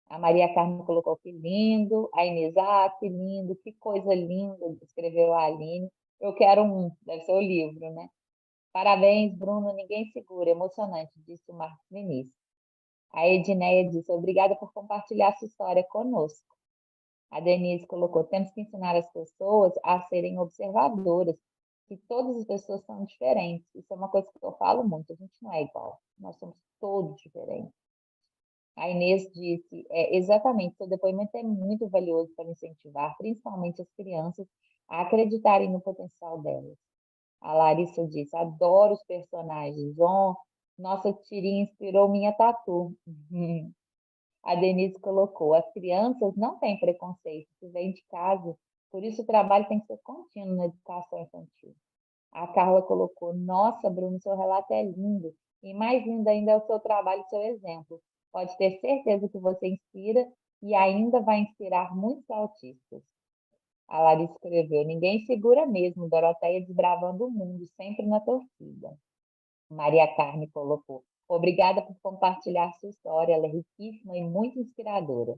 A Maria Carmen colocou, que lindo. A Inês, que lindo, que coisa linda, escreveu a Aline. Eu quero deve ser o livro, né? Parabéns, Bruno, ninguém segura, emocionante, disse o Marcos Vinícius. A Edneia disse, obrigada por compartilhar sua história conosco. A Denise colocou, temos que ensinar as pessoas a serem observadoras, que todas as pessoas são diferentes. Isso é uma coisa que eu falo muito, a gente não é igual, nós somos todos diferentes. A Inês disse, exatamente, seu depoimento é muito valioso para incentivar, principalmente as crianças, a acreditarem no potencial delas. A Larissa disse, adoro os personagens. Nossa tirinha inspirou minha tatu. A Denise colocou, as crianças não têm preconceito, isso vem de casa, por isso o trabalho tem que ser contínuo na educação infantil. A Carla colocou, nossa, Bruno, seu relato é lindo. E mais lindo ainda é o seu trabalho e seu exemplo. Pode ter certeza que você inspira e ainda vai inspirar muitos autistas. A Larissa escreveu, ninguém segura mesmo, Doroteia desbravando o mundo, sempre na torcida. Maria Carme colocou, obrigada por compartilhar sua história, ela é riquíssima e muito inspiradora.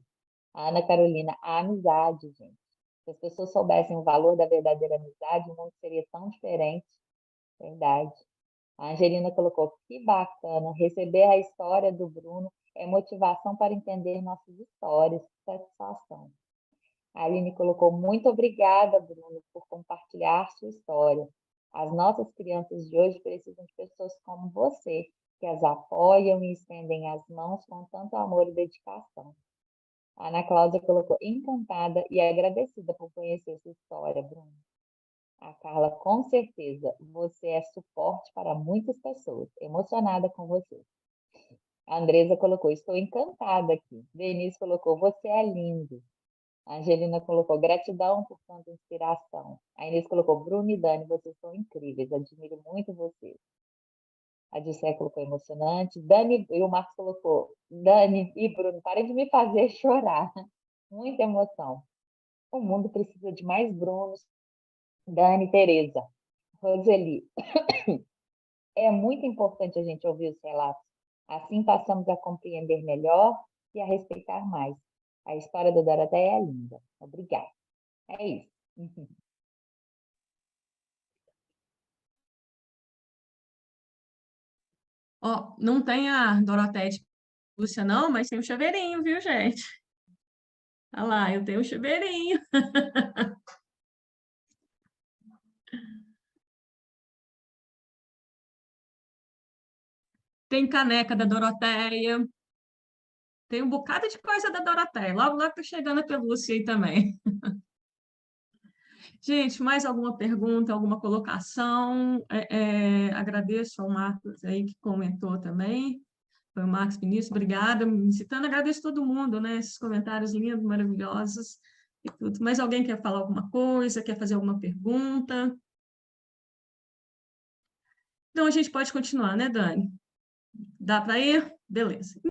A Ana Carolina, a amizade, gente. Se as pessoas soubessem o valor da verdadeira amizade, o mundo seria tão diferente. Verdade. A Angelina colocou, que bacana, receber a história do Bruno é motivação para entender nossas histórias, satisfação. A Aline colocou, muito obrigada, Bruno, por compartilhar sua história. As nossas crianças de hoje precisam de pessoas como você, que as apoiam e estendem as mãos com tanto amor e dedicação. A Ana Cláudia colocou encantada e agradecida por conhecer sua história, Bruno. A Carla, com certeza, você é suporte para muitas pessoas. Emocionada com você. A Andresa colocou, estou encantada aqui. Denise colocou, você é lindo. A Angelina colocou, gratidão por tanta inspiração. A Inês colocou, Bruno e Dani, vocês são incríveis, admiro muito vocês. A Dilcé colocou, emocionante. Dani, e o Marcos colocou, Dani e Bruno, parem de me fazer chorar. Muita emoção. O mundo precisa de mais Brunos. Dani, Tereza, Roseli. É muito importante a gente ouvir os relatos. Assim passamos a compreender melhor e a respeitar mais. A história da Doroteia é linda. Obrigada. É isso. Ó, não tem a Doroteia de Lúcia, não, mas tem o chaveirinho, viu, gente? Olha lá, eu tenho o chaveirinho. Tem caneca da Doroteia. Tem um bocado de coisa da Doroteia. Logo, logo tá chegando a pelúcia aí também. Gente, mais alguma pergunta, alguma colocação? Agradeço ao Marcos aí que comentou também. Foi o Marcos Vinícius, obrigada. Me citando, agradeço todo mundo, né? Esses comentários lindos, maravilhosos e tudo. Mais alguém quer falar alguma coisa, quer fazer alguma pergunta? Então, a gente pode continuar, né, Dani? Dá para ir? Beleza.